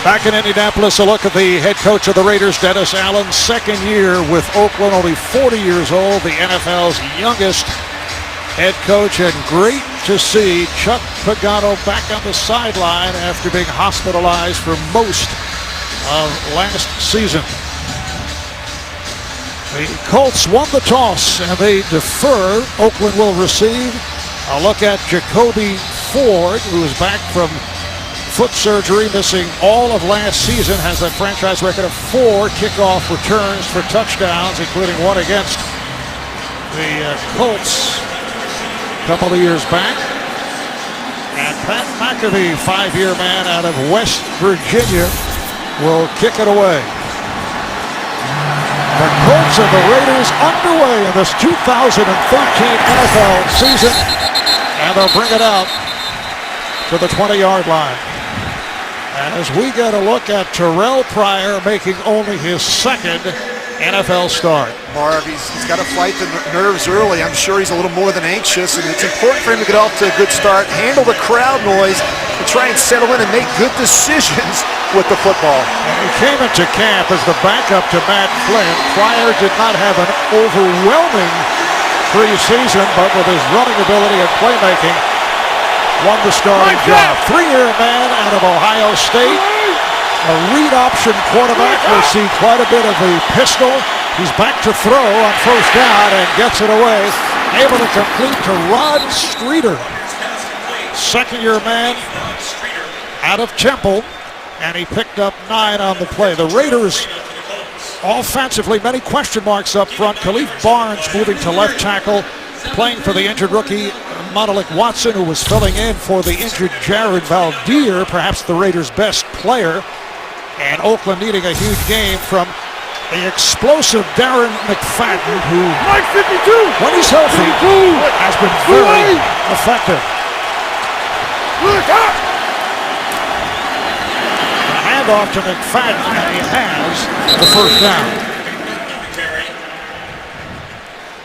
Back in Indianapolis, a look at the head coach of the Raiders, Dennis Allen. Second year with Oakland, only 40 years old, the NFL's youngest head coach. And great to see Chuck Pagano back on the sideline after being hospitalized for most of last season. The Colts won the toss and they defer. Oakland will receive. A look at Jacoby Ford, who is back from foot surgery, missing all of last season, has a franchise record of 4 kickoff returns for touchdowns, including one against the Colts a couple of years back. And Pat McAfee, 5-year man out of West Virginia, will kick it away. The Colts and the Raiders underway in this 2013 NFL season, and they'll bring it out to the 20-yard line. As we get a look at Terrell Pryor making only his second NFL start. Marv, he's got to fight the nerves early. I'm sure he's a little more than anxious, and it's important for him to get off to a good start, handle the crowd noise, and try and settle in and make good decisions with the football. And he came into camp as the backup to Matt Flynn. Pryor did not have an overwhelming preseason, but with his running ability and playmaking, won the starting job. 3-year man out of Ohio State. A read option quarterback. We'll see quite a bit of the pistol. He's back to throw on first down and gets it away. Able to complete to Rod Streeter. Second-year man out of Temple. And he picked up 9 on the play. The Raiders offensively, many question marks up front. Khalif Barnes moving to left tackle, playing for the injured rookie Monalik Watson, who was filling in for the injured Jared Valdir, perhaps the Raiders' best player. And Oakland needing a huge game from the explosive Darren McFadden, who, when he's healthy, has been very effective. The handoff to McFadden, and he has the first down.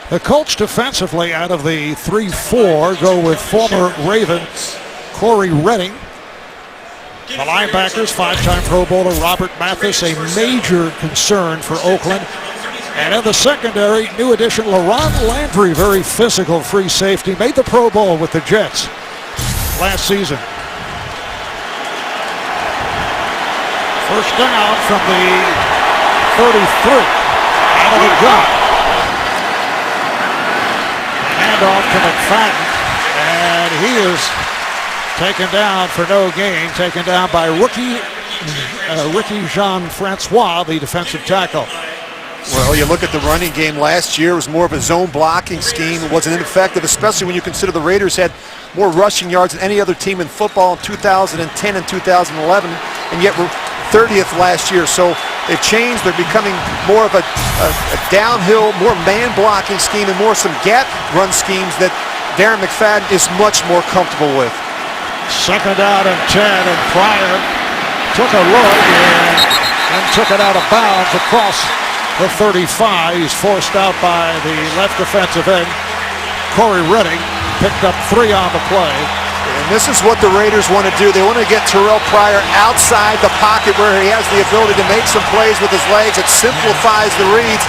The Colts defensively, out of the 3-4, go with former Raven Corey Redding. The linebackers, 5-time Pro Bowler Robert Mathis, a major concern for Oakland. And in the secondary, new addition LaRon Landry, very physical free safety, made the Pro Bowl with the Jets last season. First down from the 33, out of the gun. Off to McFadden, and he is taken down for no gain, taken down by rookie Jean-Francois, the defensive tackle. Well, you look at the running game last year, it was more of a zone blocking scheme. It wasn't ineffective, especially when you consider the Raiders had more rushing yards than any other team in football in 2010 and 2011, and yet we're 30th last year. So they've changed. They're becoming more of a downhill, more man-blocking scheme and more some gap run schemes that Darren McFadden is much more comfortable with. Second down and 10, and Pryor took a look and took it out of bounds across the 35. He's forced out by the left defensive end. Corey Redding picked up 3 on the play. And this is what the Raiders want to do. They want to get Terrell Pryor outside the pocket where he has the ability to make some plays with his legs. It simplifies the reads.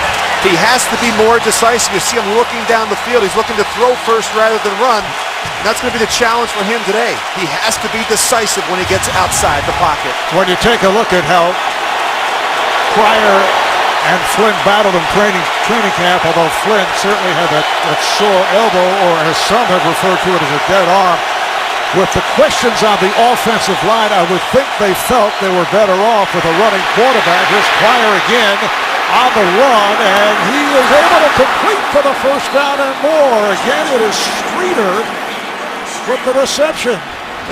He has to be more decisive. You see him looking down the field. He's looking to throw first rather than run. And that's going to be the challenge for him today. He has to be decisive when he gets outside the pocket. When you take a look at how Pryor and Flynn battled in training camp, although Flynn certainly had that sore elbow, or as some have referred to it as a dead arm. With the questions on the offensive line, I would think they felt they were better off with a running quarterback. Here's Pryor again on the run, and he is able to complete for the first down and more. Again, it is Streeter with the reception.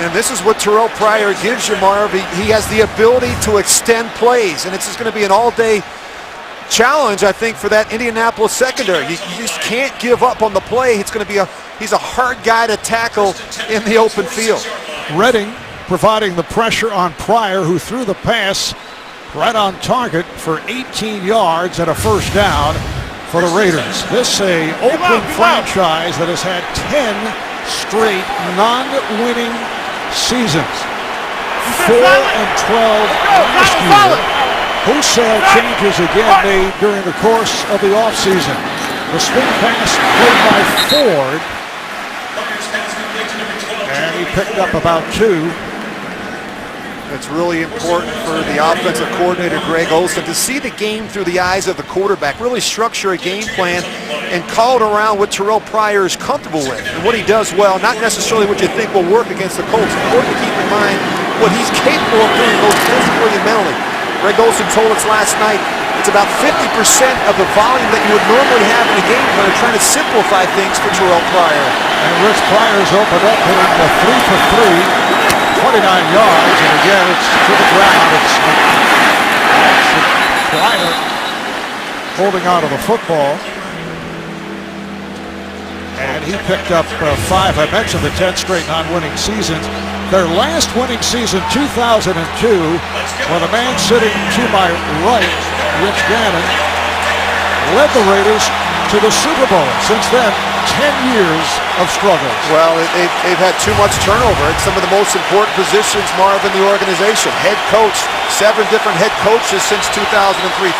And this is what Terrell Pryor gives you, Marv. He has the ability to extend plays, and it's just going to be an all-day challenge, I think, for that Indianapolis secondary. You just can't give up on the play. It's going to be he's a hard guy to tackle in the open field. Redding providing the pressure on Pryor, who threw the pass right on target for 18 yards and a first down for the Raiders. This is an Oakland franchise that has had 10 straight non-winning seasons. 4-12 last year. Wholesale changes again made during the course of the offseason. The swing pass played by Ford, and he picked up about 2. It's really important for the offensive coordinator, Greg Olson, to see the game through the eyes of the quarterback, really structure a game plan and call it around what Terrell Pryor is comfortable with and what he does well, not necessarily what you think will work against the Colts. It's important to keep in mind what he's capable of doing both physically and mentally. Greg Olson told us last night it's about 50% of the volume that you would normally have in a game plan, trying to simplify things for Terrell Pryor. And Rich Pryor's opened up, hitting the 3 for 3. 29 yards, and again, it's to the ground. It's Pryor holding on to the football. And he picked up 5. I mentioned the 10 straight non-winning seasons. Their last winning season, 2002, when the man sitting to my right, Rich Gannon, led the Raiders to the Super Bowl. Since then, 10 years of struggles. Well, they've had too much turnover at some of the most important positions, Marv, in the organization. Head coach, 7 different head coaches since 2003,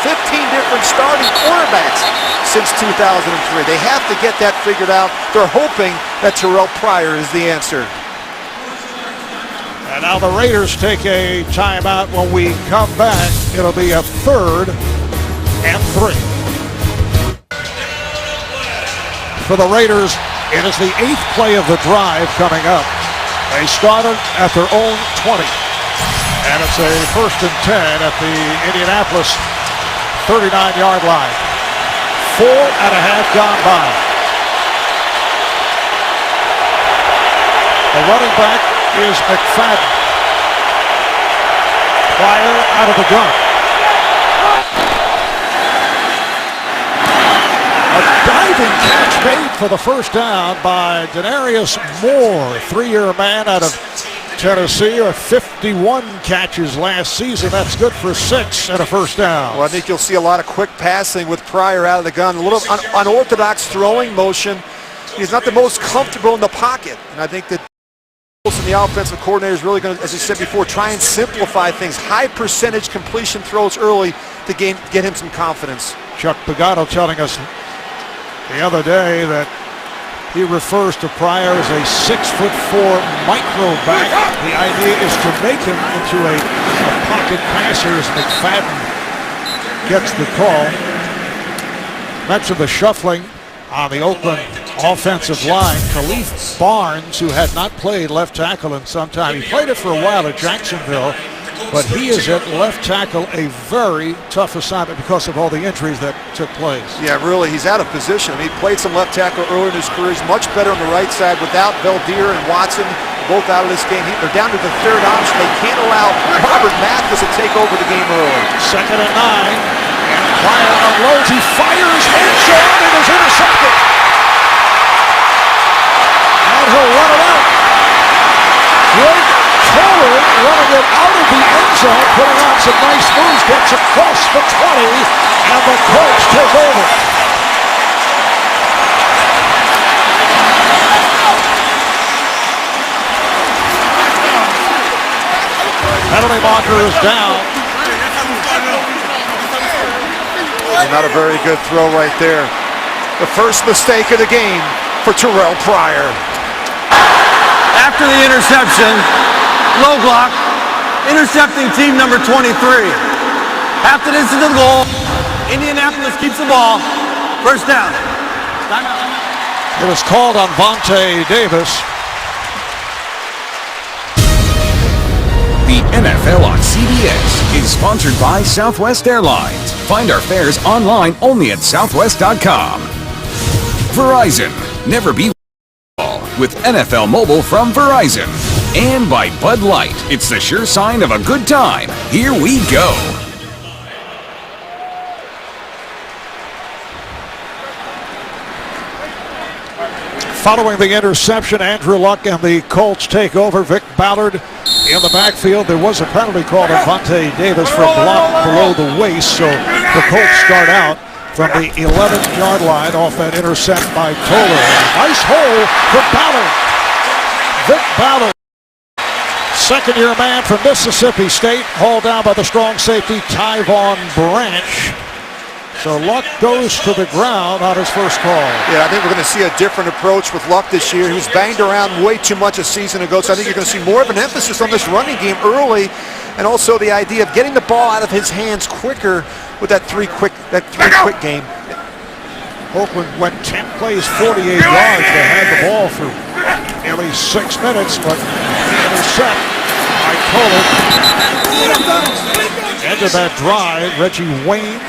15 different starting quarterbacks since 2003. They have to get that figured out. They're hoping that Terrell Pryor is the answer. And now the Raiders take a timeout. When we come back, it'll be a 3rd and 3. For the Raiders, it is the 8th play of the drive coming up. They started at their own 20. And it's a 1st and 10 at the Indianapolis 39-yard line. 4.5 gone by. The running back is McFadden. Pryor out of the gun. A diving catch made for the first down by Denarius Moore, 3-year man out of Tennessee, 51 catches last season. That's good for 6 and a first down. Well, I think you'll see a lot of quick passing with Pryor out of the gun. A little unorthodox throwing motion. He's not the most comfortable in the pocket, and I think that and the offensive coordinator is really going to, as I said before, try and simplify things. High percentage completion throws early to get him some confidence. Chuck Pagano telling us the other day that he refers to Pryor as a 6'4" micro back. The idea is to make him into a pocket passer as McFadden gets the call. Mentioned the shuffling on the Oakland offensive line. Khalif Barnes, who had not played left tackle in some time. He played it for a while at Jacksonville, but he is at left tackle, a very tough assignment because of all the injuries that took place. Yeah, really, he's out of position. I mean, he played some left tackle earlier in his career. He's much better on the right side without Beldier and Watson both out of this game. They're down to the 3rd option. They can't allow Robert Mathis to take over the game early. 2nd and 9. Pryor unloads. He fires end zone. It is intercepted. And he'll run it out. Great Toller running it out of the end zone, putting on some nice moves, gets across the 20, and the Colts take over. Penalty marker is down. Not a very good throw right there. The first mistake of the game for Terrell Pryor. After the interception, low block, intercepting team number 23. After this is the goal. Indianapolis keeps the ball. First down. It was called on Vontae Davis. The NFL on CBS is sponsored by Southwest Airlines. Find our fares online only at southwest.com. Verizon, never be with NFL Mobile from Verizon. And by Bud Light, it's the sure sign of a good time. Here we go. Following the interception, Andrew Luck and the Colts take over. Vic Ballard in the backfield. There was a penalty called on Vontae Davis for a block below the waist, so the Colts start out from the 11-yard line off an intercept by Toller. Nice hole for Ballard. Vic Ballard second-year man from Mississippi State, hauled down by the strong safety Tyvon Branch. So Luck goes to the ground on his first call. Yeah, I think we're going to see a different approach with Luck this year. He was banged around way too much a season ago, so I think you're going to see more of an emphasis on this running game early, and also the idea of getting the ball out of his hands quicker with that three quick game. Oakland went 10 plays, 48 yards. They had the ball for nearly 6 minutes, but intercept by Kohler. End of that drive, Reggie Wayne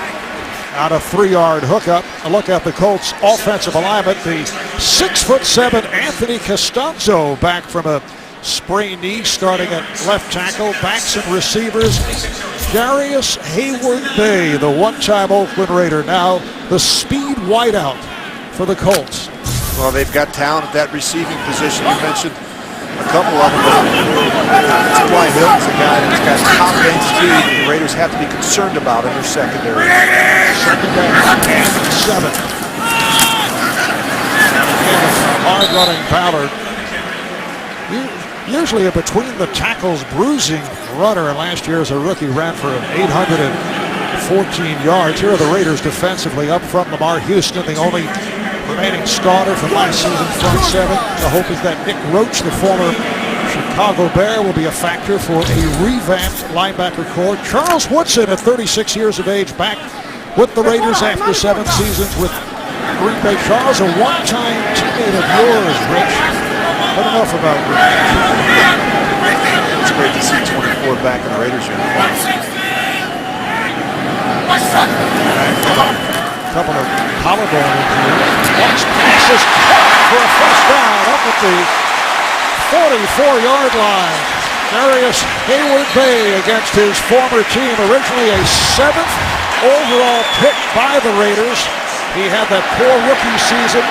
on a 3-yard hookup. A look at the Colts offensive alignment. The 6'7" Anthony Costanzo back from a sprained knee, starting at left tackle. Backs and receivers. Darius Hayward-Bay, the one-time Oakland Raider, now the speed wideout for the Colts. Well, they've got talent at that receiving position. You mentioned a couple of them. T.Y. Hilton's a guy that's got top-end speed the Raiders have to be concerned about in their secondary. Second down and 7. Hard-running Ballard. Usually a between-the-tackles bruising runner, and last year as a rookie ran for 814 yards. Here are the Raiders defensively up front. Lamar Houston, the only remaining starter from last season's front seven. The hope is that Nick Roach, the former Chicago Bear, will be a factor for a revamped linebacker corps. Charles Woodson, at 36 years of age, back with the Raiders after 7 seasons with Green Bay. Charles, a one-time teammate of yours, Rich. But enough about Rich. It's great to see 24 back in the Raiders uniform. Couple of collarbone injuries. Once passes for a first down up at the 44-yard line. Darius Hayward-Bay against his former team. Originally a 7th overall pick by the Raiders. He had that poor rookie season,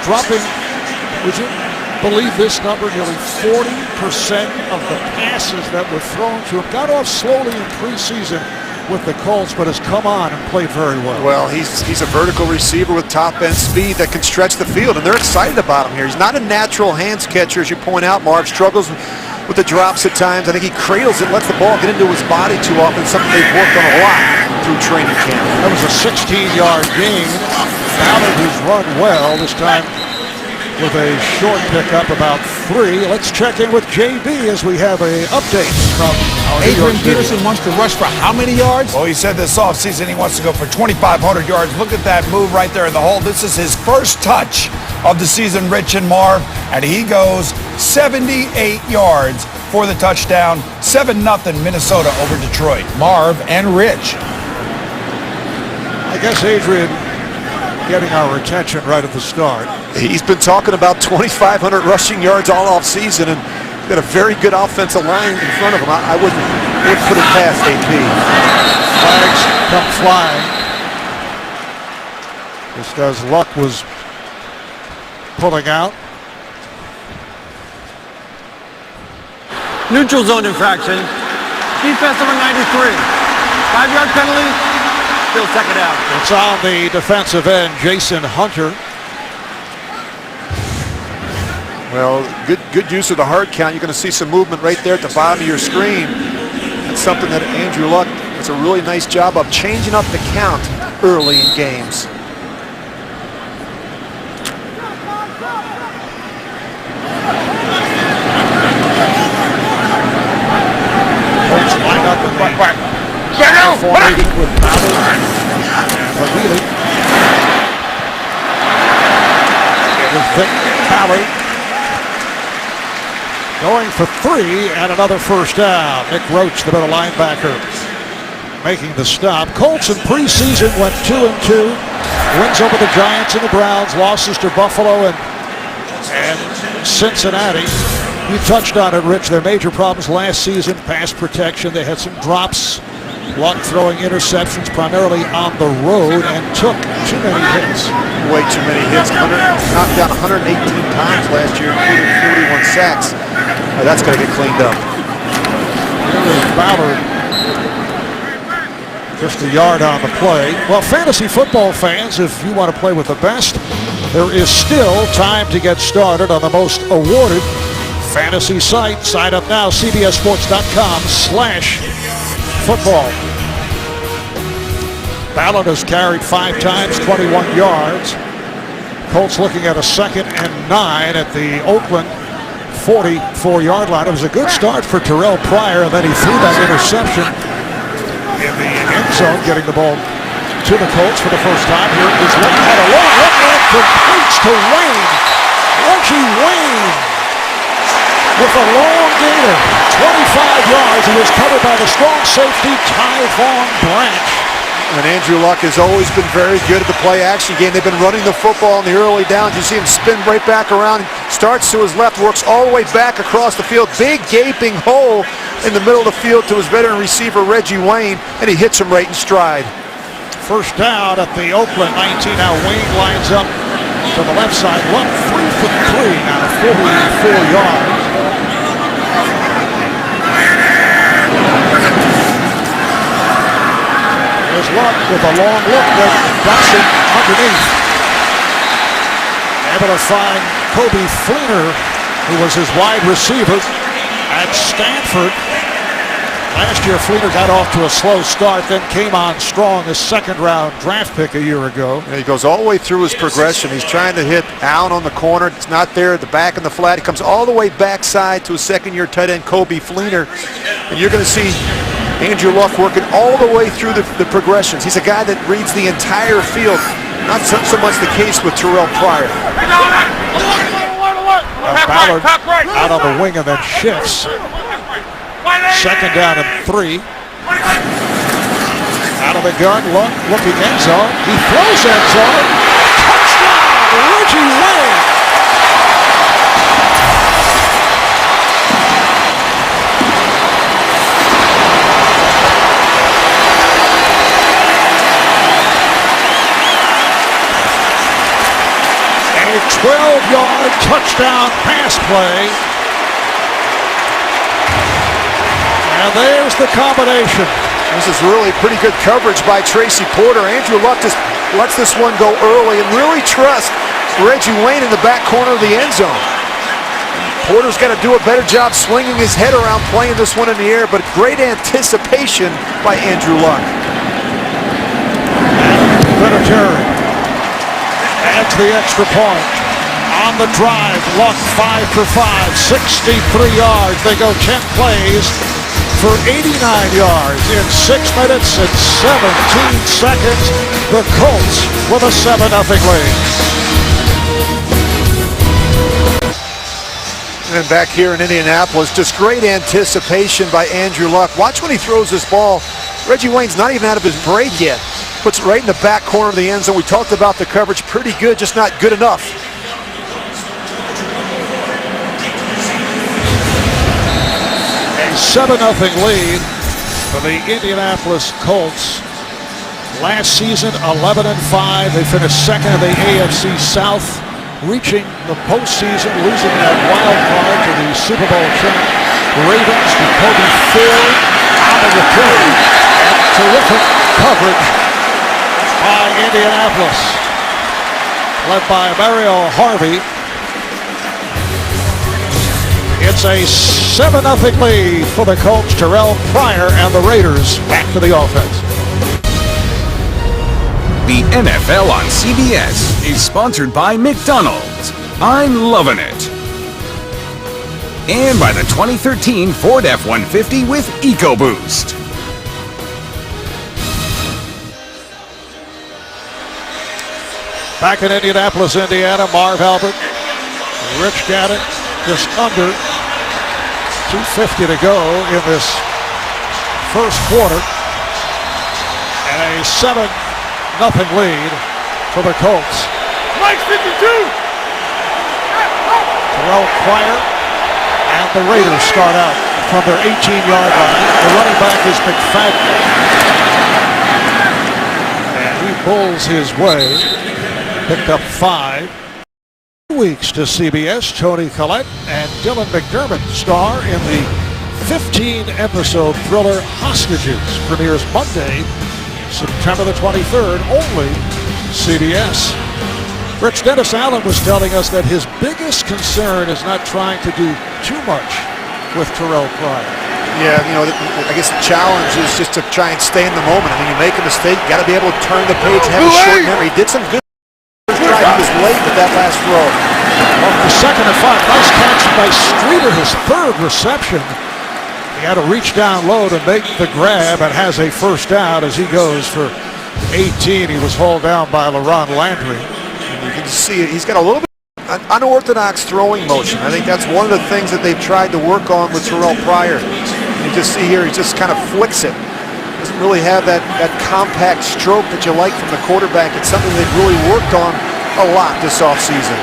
dropping, would you believe this number, nearly 40% of the passes that were thrown to him. Got off slowly in preseason with the Colts, but has come on and played very well. Well, he's a vertical receiver with top-end speed that can stretch the field, and they're excited about him here. He's not a natural hands catcher, as you point out, Marv. Struggles with the drops at times. I think he cradles it, lets the ball get into his body too often, something they've worked on a lot through training camp. That was a 16-yard gain. Ballard, who's run well, this time with a short pickup, about 3. Let's check in with JB as we have an update from our Adrian Peterson wants to rush for how many yards? Well, he said this offseason he wants to go for 2,500 yards. Look at that move right there in the hole. This is his first touch of the season, Rich and Marv, and he goes 78 yards for the touchdown. 7-0 Minnesota over Detroit. Marv and Rich. I guess Adrian getting our attention right at the start. He's been talking about 2,500 rushing yards all off season, and got a very good offensive line in front of him. I wouldn't put it past AP. Flags come flying. Just as Luck was pulling out. Neutral zone infraction. Defense number 93. 5-yard penalty. Still second down. It's on the defensive end, Jason Hunter. Well, good use of the hard count. You're going to see some movement right there at the bottom of your screen. That's something that Andrew Luck does a really nice job of, changing up the count early in games. Colts line up in the formation with Ballard and Levine. With Vic Ballard going for 3 and another first down. Nick Roach, the middle linebacker, making the stop. Colts in preseason went 2-2. Wins over the Giants and the Browns. Losses to Buffalo and Cincinnati. You touched on it, Rich. Their major problems last season, pass protection. They had some drops. Luck throwing interceptions primarily on the road and took too many hits. Way too many hits. Knocked down 118 times last year, including 41 sacks. That's got to get cleaned up. Here's Ballard. Just a yard on the play. Well, fantasy football fans, if you want to play with the best, there is still time to get started on the most awarded fantasy site. Sign up now, cbssports.com/football. Ballard has carried 5 times, 21 yards. Colts looking at a 2nd and 9 at the Oakland 44-yard line. It was a good start for Terrell Pryor, and then he threw that interception in the end zone, getting the ball to the Colts for the first time. Here is looking at a long look and completes to Wayne. Reggie Wayne with a long gainer, 25 yards. He was covered by the strong safety, Tyvon Branch. And Andrew Luck has always been very good at the play-action game. They've been running the football in the early downs. You see him spin right back around, starts to his left, works all the way back across the field. Big gaping hole in the middle of the field to his veteran receiver, Reggie Wayne, and he hits him right in stride. First down at the Oakland 19. Now Wayne lines up to the left side. Luck 3 for 3 out of 44 yards. There's Luck with a long look that ducks it underneath. Able to find Kobe Fleener, who was his wide receiver at Stanford. Last year, Fleener got off to a slow start, then came on strong, a 2nd-round draft pick a year ago. And he goes all the way through his progression. He's trying to hit Allen on the corner. It's not there at the back in the flat. He comes all the way backside to a 2nd-year tight end, Kobe Fleener. And you're going to see Andrew Luck working all the way through the progressions. He's a guy that reads the entire field, not so much the case with Terrell Pryor. Ballard out on the wing and then shifts. 2nd down and 3. Out of the gun, Luck looking end zone. He throws end zone. Touchdown, Reggie Wayne. A 12-yard touchdown pass play. And there's the combination. This is really pretty good coverage by Tracy Porter. Andrew Luck just lets this one go early and really trusts Reggie Wayne in the back corner of the end zone. Porter's got to do a better job swinging his head around playing this one in the air, but great anticipation by Andrew Luck. Vinatieri adds the extra point. On the drive, Luck 5 for 5, 63 yards. They go 10 plays for 89 yards in 6 minutes and 17 seconds. The Colts with a 7-0 lead. And back here in Indianapolis, just great anticipation by Andrew Luck. Watch when he throws this ball. Reggie Wayne's not even out of his break yet. Puts it right in the back corner of the end zone. We talked about the coverage, pretty good, just not good enough. A 7-0 lead for the Indianapolis Colts. Last season, 11-5. They finished 2nd in the AFC South, reaching the postseason, losing that wild card to the Super Bowl champ Ravens. Jacoby Ford out of the field. Terrific coverage by Indianapolis, led by Mario Harvey. It's a 7-0 lead for the Colts. Terrell Pryor and the Raiders back to the offense. The NFL on CBS is sponsored by McDonald's. I'm loving it. And by the 2013 Ford F-150 with EcoBoost. Back in Indianapolis, Indiana, Marv Albert, Rich Gannon, just under 2:50 to go in this first quarter. And a 7-0 lead for the Colts. Mike 52! Terrell Pryor and the Raiders start out from their 18-yard line. The running back is McFadden. And he pulls his way. Picked up 5. 2 weeks to CBS. Tony Collette and Dylan McDermott star in the 15-episode thriller Hostages. Premieres Monday, September the 23rd, only CBS. Rich, Dennis Allen was telling us that his biggest concern is not trying to do too much with Terrell Pryor. Yeah, I guess the challenge is just to try and stay in the moment. I mean, you make a mistake, you got to be able to turn the page and have a short memory. He did some good first drive. He was late with that last throw. Off the 2nd and 5, nice catch by Streeter, his 3rd reception. He had to reach down low to make the grab and has a first down as he goes for 18. He was hauled down by LaRon Landry. And you can see he's got a little bit unorthodox throwing motion. I think that's one of the things that they've tried to work on with Terrell Pryor. You just see here, he just kind of flicks it. Doesn't really have that compact stroke that you like from the quarterback. It's something they've really worked on a lot this offseason.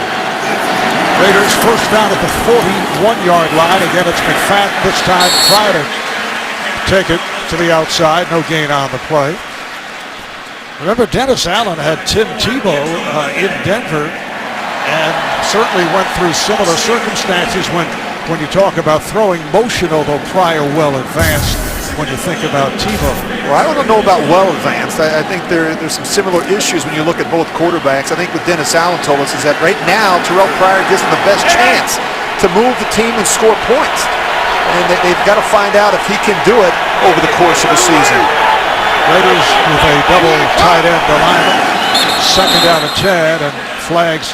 Raiders first down at the 41-yard line. Again, it's McFadden this time. Try to take it to the outside. No gain on the play. Remember, Dennis Allen had Tim Tebow in Denver and certainly went through similar circumstances when you talk about throwing motion, although Pryor well advanced when you think about Tebow. Well, I don't know about well advanced. I think there's some similar issues when you look at both quarterbacks. I think what Dennis Allen told us is that right now Terrell Pryor gives them the best chance to move the team and score points. And they've got to find out if he can do it over the course of the season. Raiders with a double tight end alignment. 2nd down and 10, and flags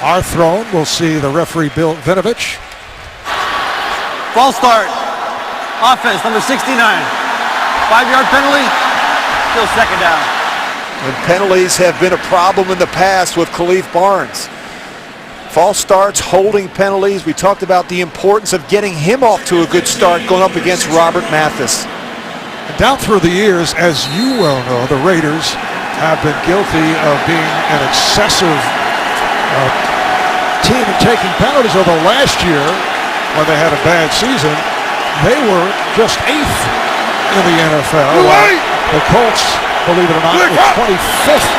are thrown. We'll see the referee, Bill Vinovich. False start. Offense, number 69. 5-yard penalty. Still 2nd down. And penalties have been a problem in the past with Khalif Barnes. False starts, holding penalties. We talked about the importance of getting him off to a good start going up against Robert Mathis. And down through the years, as you well know, the Raiders have been guilty of being an excessive team in taking penalties, although last year, when they had a bad season, they were just 8th in the NFL. The Colts, believe it or not, were 25th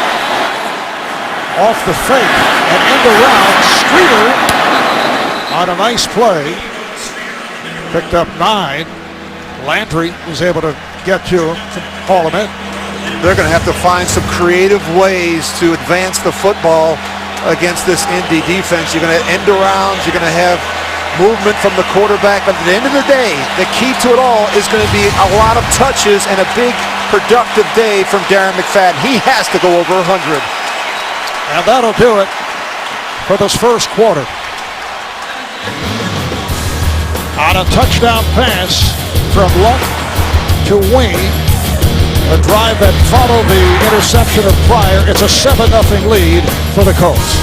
off the fake and end around. Streeter on a nice play picked up 9. Landry was able to get to him, haul him in. They're going to have to find some creative ways to advance the football against this Indy defense. You're going to end arounds, you're going to have movement from the quarterback, but at the end of the day, the key to it all is going to be a lot of touches and a big productive day from Darren McFadden. He has to go over 100. And that'll do it for this first quarter. On a touchdown pass from Luck to Wayne, a drive that followed the interception of Pryor. It's a 7-0 lead for the Colts.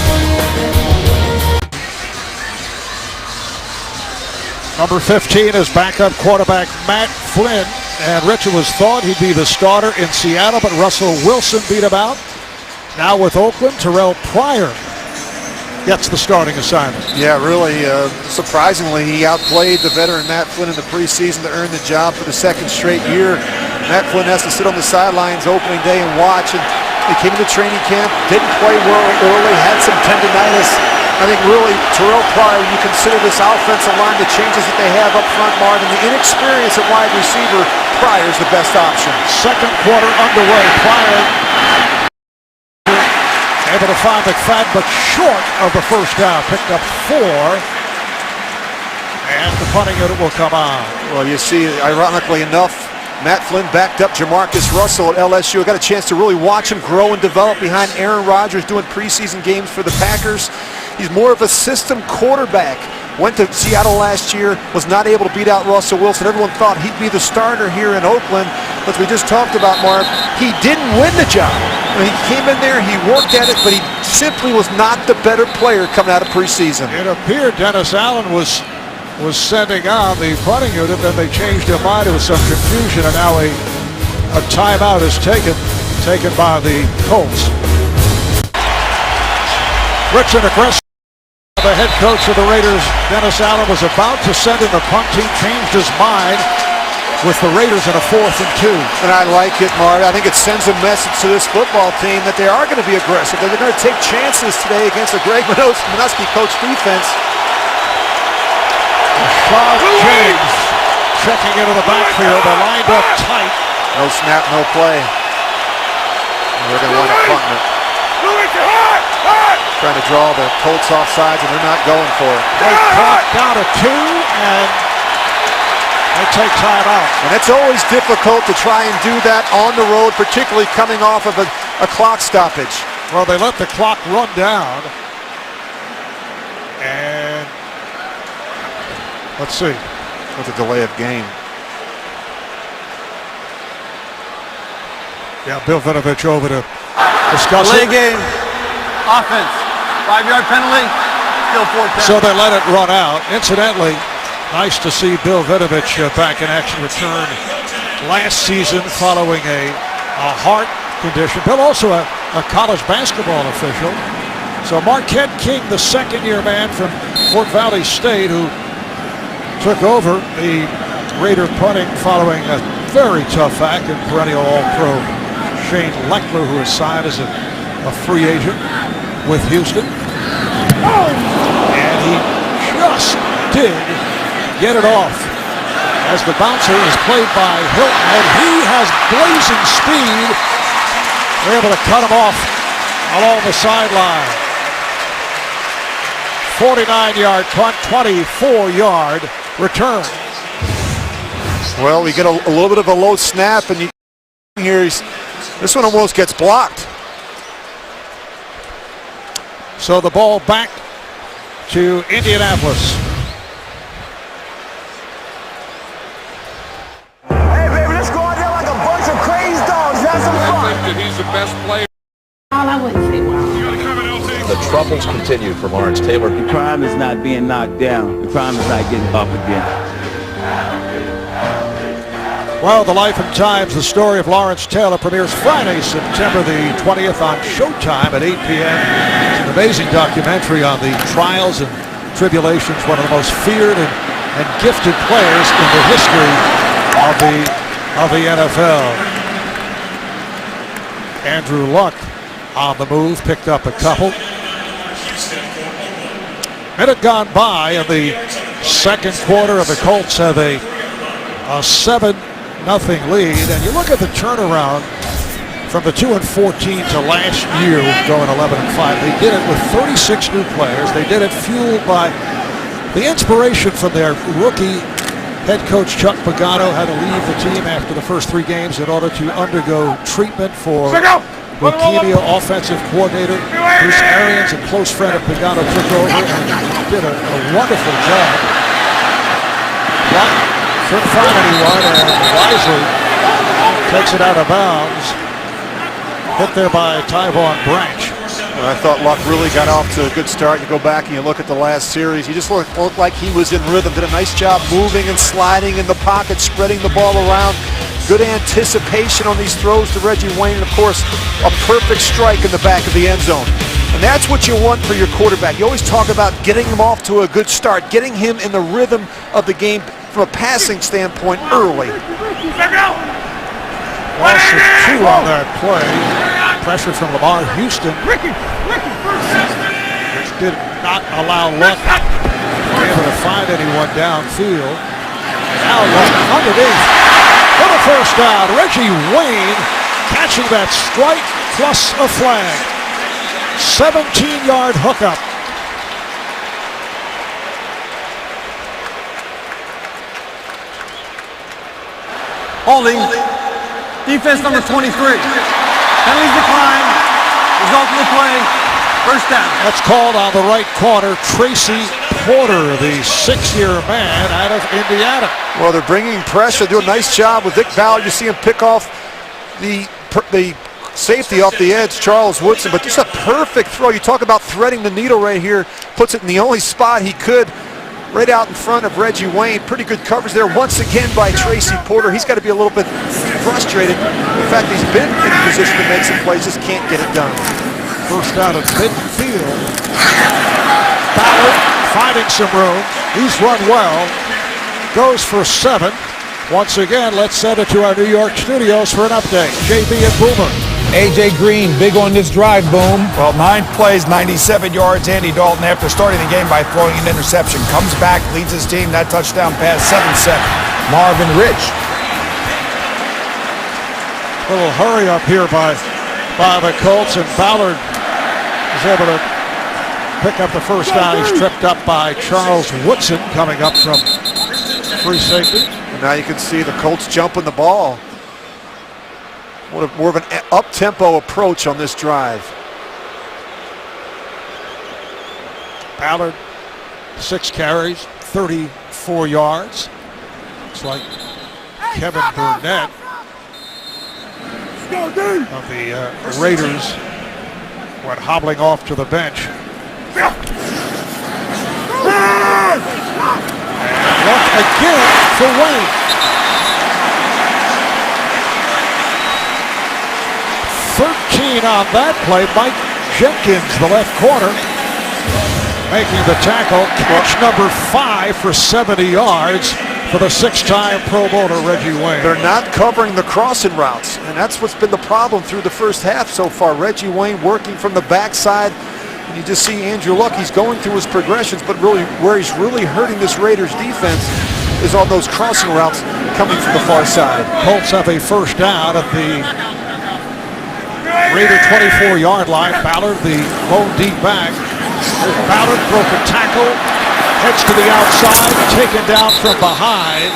Number 15 is backup quarterback Matt Flynn. And Richard was thought he'd be the starter in Seattle, but Russell Wilson beat him out. Now with Oakland, Terrell Pryor gets the starting assignment. Yeah, really, surprisingly, he outplayed the veteran Matt Flynn in the preseason to earn the job for the 2nd straight year. Matt Flynn has to sit on the sidelines opening day and watch, and he came into training camp, didn't play well early, had some tendinitis. I think really Terrell Pryor, when you consider this offensive line, the changes that they have up front, Marvin, the inexperience at wide receiver, Pryor's the best option. 2nd quarter underway. Pryor able to find McFadden, but short of the first down. Picked up 4. And the punting unit will come on. Well, you see, ironically enough, Matt Flynn backed up Jamarcus Russell at LSU. I got a chance to really watch him grow and develop behind Aaron Rodgers doing preseason games for the Packers. He's more of a system quarterback. Went to Seattle last year, was not able to beat out Russell Wilson. Everyone thought he'd be the starter here in Oakland. But we just talked about, Marv, he didn't win the job. I mean, he came in there, he worked at it, but he simply was not the better player coming out of preseason. It appeared Dennis Allen was sending on the punting unit, then they changed their mind. There was some confusion, and now a timeout is taken by the Colts. Richard aggressive. The head coach of the Raiders, Dennis Allen, was about to send in the punt team, changed his mind with the Raiders in a 4th and 2. And I like it, Marv. I think it sends a message to this football team that they are going to be aggressive. They're going to take chances today against the Greg Manusky coach defense. James checking into the backfield. They're lined up tight. No snap, no play. And they're going to wind up punting it. Trying to draw the Colts off sides, and they're not going for it. They clock down to 2, and they take time out. And it's always difficult to try and do that on the road, particularly coming off of a clock stoppage. Well, they let the clock run down. And let's see. With a delay of game. Yeah, Bill Vinovich over to discuss Delay it. game. Offense. 5-yard penalty. Still 4-10. So they let it run out. Incidentally, nice to see Bill Vinovich back in action, return last season following a heart condition. Bill also a college basketball official. So Marquette King, the second-year man from Fort Valley State, who took over the Raider punting following a very tough act and perennial All-Pro Shane Leckler, who is signed as a free agent with Houston. And he just did get it off as the bouncer is played by Hilton, and he has blazing speed. They're able to cut him off along the sideline. 49-yard punt, 24-yard return. Well, we get a little bit of a low snap, and this one almost gets blocked. So the ball back to Indianapolis. Hey, baby, let's go out there like a bunch of crazy dogs. Have some fun. He's the best player. I wouldn't say wow. The troubles continue for Lawrence Taylor. The crime is not being knocked down. The crime is not getting up again. Well, The Life and Times, the story of Lawrence Taylor, premieres Friday, September the 20th on Showtime at 8 p.m. It's an amazing documentary on the trials and tribulations, one of the most feared and gifted players in the history of the NFL. Andrew Luck on the move, picked up a couple. Minute gone by in the second quarter, of the Colts have a 7-0 lead, and you look at the turnaround from the 2-14 to last year, going 11-5. They did it with 36 new players. They did it fueled by the inspiration from their rookie head coach Chuck Pagano. Had to leave the team after the first 3 games in order to undergo treatment for leukemia. Offensive coordinator Bruce Arians, a close friend of Pagano, took over and did a wonderful job. Couldn't find anyone, and wisely takes it out of bounds. Hit there by Tyvon Branch. I thought Luck really got off to a good start. You go back and you look at the last series. He just looked like he was in rhythm. Did a nice job moving and sliding in the pocket, spreading the ball around. Good anticipation on these throws to Reggie Wayne, and of course, a perfect strike in the back of the end zone. And that's what you want for your quarterback. You always talk about getting him off to a good start, getting him in the rhythm of the game from a passing standpoint early. Loss of 2 on that play. Pressure from Lamar Houston, which did not allow Luck to be able to find anyone downfield. Now Luck underneath for the first down. Reggie Wayne catching that strike plus a flag. 17-yard hookup. Holding. Defense number 23. Penalties decline. Result of the play. First down. That's called on the right corner. Tracy Porter, the 6-year man out of Indiana. Well, they're bringing pressure. Do a nice job with Vic Ballard. You see him pick off the safety off the edge, Charles Woodson, but just a perfect throw. You talk about threading the needle right here. Puts it in the only spot he could, right out in front of Reggie Wayne. Pretty good coverage there once again by Tracy Porter. He's got to be a little bit frustrated. In fact, he's been in position to make some plays, just can't get it done. First down at midfield. Ballard finding some room. He's run well. Goes for 7. Once again, let's send it to our New York studios for an update. JB and Boomer. A.J. Green, big on this drive, Boom. Well, 9 plays, 97 yards. Andy Dalton, after starting the game by throwing an interception, comes back, leads his team. That touchdown pass, 7-7. Marvin Rich. A little hurry up here by the Colts, and Ballard is able to pick up the first down. He's tripped up by Charles Woodson coming up from free safety. And now you can see the Colts jumping the ball. More of an up-tempo approach on this drive. Ballard, 6 carries, 34 yards. Looks like Kevin Burnett of the Raiders went hobbling off to the bench. And look again for Wayne. 13 on that play. Mike Jenkins, the left corner, making the tackle. Catch number 5 for 70 yards for the 6-time Pro Bowler Reggie Wayne. They're not covering the crossing routes, and that's what's been the problem through the first half so far. Reggie Wayne working from the backside, and you just see Andrew Luck. He's going through his progressions, but really where he's really hurting this Raiders defense is on those crossing routes coming from the far side. Colts have a first down at the Raider 24-yard line. Ballard, the lone deep back. There's Ballard, broke a tackle, heads to the outside, taken down from behind.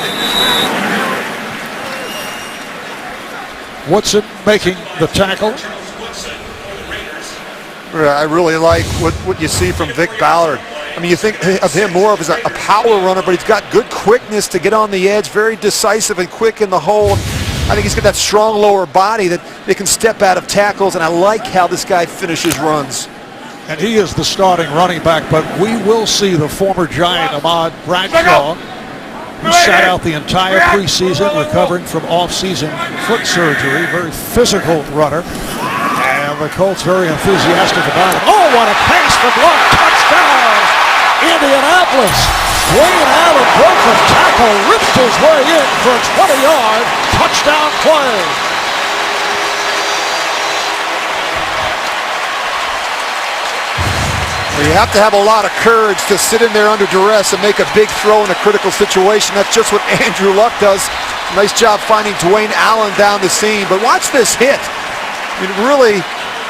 Woodson making the tackle. I really like what you see from Vic Ballard. I mean, you think of him more of as a power runner, but he's got good quickness to get on the edge, very decisive and quick in the hole. I think he's got that strong lower body that they can step out of tackles, and I like how this guy finishes runs. And he is the starting running back, but we will see the former Giant Ahmad Bradshaw, who sat out the entire preseason recovering from off-season foot surgery. Very physical runner. And the Colts very enthusiastic about it. Oh, what a pass from Luck. Touchdown, Indianapolis. Wayne Allen broke the tackle, ripped his way in for a 20-yard touchdown play. You have to have a lot of courage to sit in there under duress and make a big throw in a critical situation. That's just what Andrew Luck does. Nice job finding Dwayne Allen down the seam. But watch this hit. I mean, really,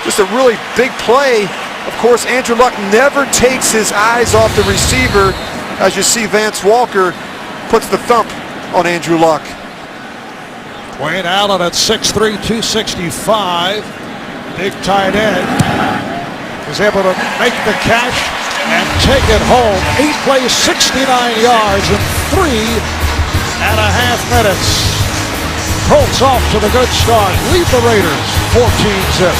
just a really big play. Of course, Andrew Luck never takes his eyes off the receiver. As you see, Vance Walker puts the thump on Andrew Luck. Dwayne Allen at 6'3", 265. Big tight end. Was able to make the catch and take it home. 8 plays, 69 yards in 3.5 minutes. Colts off to the good start. Lead the Raiders 14-zip.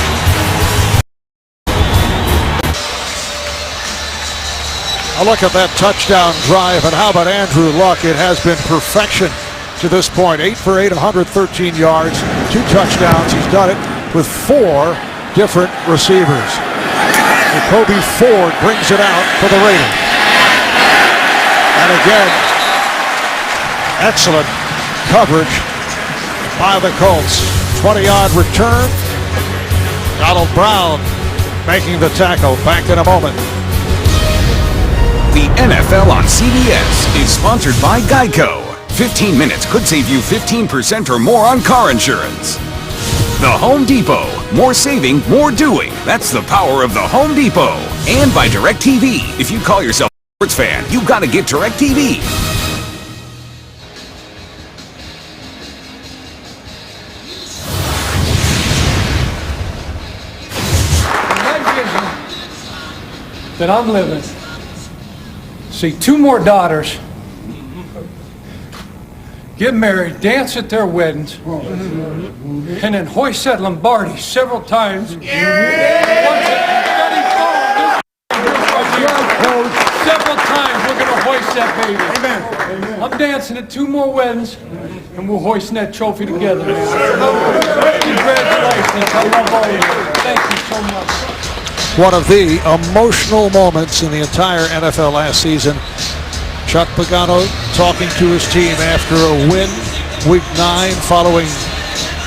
A look at that touchdown drive, and how about Andrew Luck? It has been perfection to this point. 8 for 8, 113 yards, 2 touchdowns. He's done it with 4 different receivers. Kobe Ford brings it out for the Raiders. And again, excellent coverage by the Colts. 20-yard return. Donald Brown making the tackle. Back in a moment. The NFL on CBS is sponsored by Geico. 15 minutes could save you 15% or more on car insurance. The Home Depot. More saving, more doing. That's the power of the Home Depot. And by DirecTV. If you call yourself a sports fan, you've got to get DirecTV. That I'm living. See 2 more daughters get married, dance at their weddings, and then hoist that Lombardi several times. Several times we're going to hoist that baby. Amen. I'm dancing at 2 more weddings, and we're hoisting that trophy together. Congratulations. I love all of you. Thank you so much. One of the emotional moments in the entire NFL last season. Chuck Pagano talking to his team after a win, Week 9, following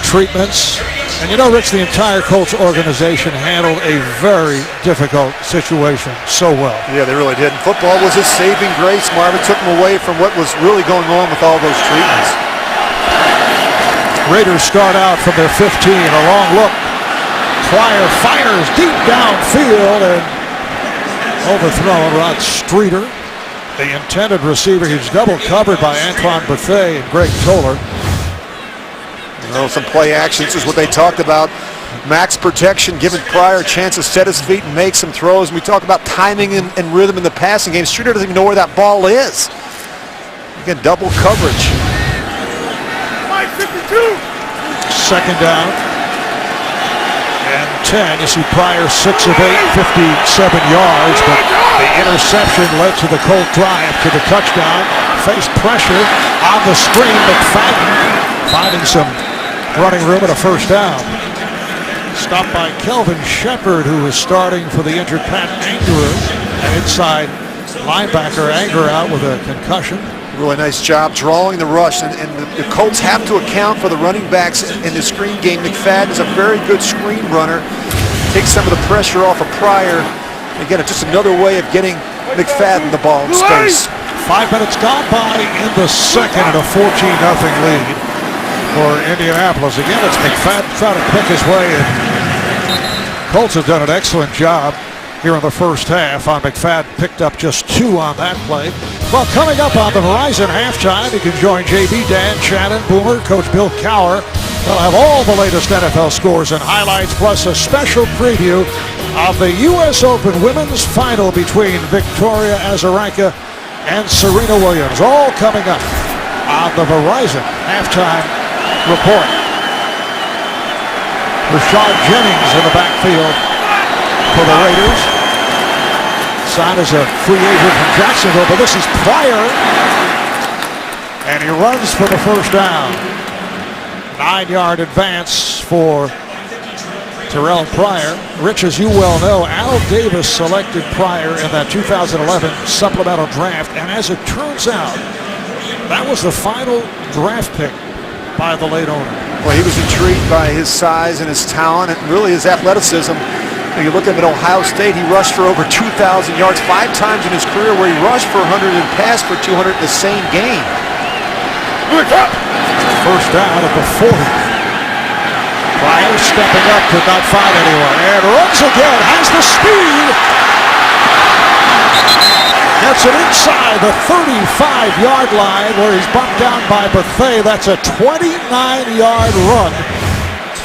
treatments. And you know, Rich, the entire Colts organization handled a very difficult situation so well. Yeah, they really did. And football was his saving grace. Marvin took him away from what was really going on with all those treatments. Raiders start out from their 15. A long look. Pryor fires deep downfield, and overthrown. Rod Streeter, the intended receiver. He's double covered by Antoine Bethea and Greg Toller. You know, some play actions is what they talked about. Max protection, giving Pryor a chance to set his feet and make some throws. And we talk about timing and rhythm in the passing game. Streeter doesn't even know where that ball is. Again, double coverage. 52. Second down and 10. You see Pryor 6 of 8, 57 yards, but the interception led to the Colt drive to the touchdown. Face pressure on the screen. McFadden finding some running room at a first down. Stopped by Kelvin Shepard, who is starting for the injured Pat Anger. And inside linebacker Anger out with a concussion. Really nice job drawing the rush, and the Colts have to account for the running backs in the screen game. McFadden is a very good screen runner. Takes some of the pressure off of Pryor. Again, it's just another way of getting McFadden the ball in space. 5 minutes gone by in the second and a 14-0 lead for Indianapolis. Again, it's McFadden trying to pick his way in. Colts have done an excellent job here in the first half. McFadden picked up just 2 on that play. Well, coming up on the Verizon halftime, you can join JB, Dan, Shannon, Boomer, Coach Bill Cowher. They'll have all the latest NFL scores and highlights, plus a special preview of the U.S. Open Women's Final between Victoria Azarenka and Serena Williams. All coming up on the Verizon halftime report. Rashad Jennings in the backfield for the Raiders. Signed as a free agent from Jacksonville, but this is Pryor. And he runs for the first down. 9-yard advance for Terrell Pryor. Rich, as you well know, Al Davis selected Pryor in that 2011 supplemental draft. And as it turns out, that was the final draft pick by the late owner. Well, he was intrigued by his size and his talent and really his athleticism. You look at him at Ohio State, he rushed for over 2,000 yards 5 times in his career, where he rushed for 100 and passed for 200 in the same game. First down at the 40. Pryor stepping up, could not find anyone, and runs again, has the speed. Gets it inside the 35-yard line where he's bumped down by Bethea. That's a 29-yard run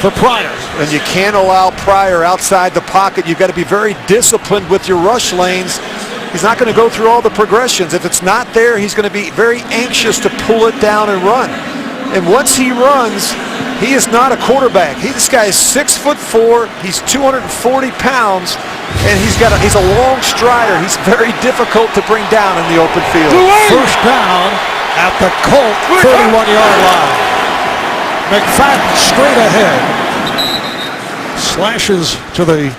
for Pryor. And you can't allow Pryor outside the pocket. You've got to be very disciplined with your rush lanes. He's not going to go through all the progressions. If it's not there, he's going to be very anxious to pull it down and run. And once he runs, he is not a quarterback. This guy is 6'4". He's 240 pounds, and he's a long strider. He's very difficult to bring down in the open field. First down at the Colt 31-yard line. McFadden straight ahead. Slashes to the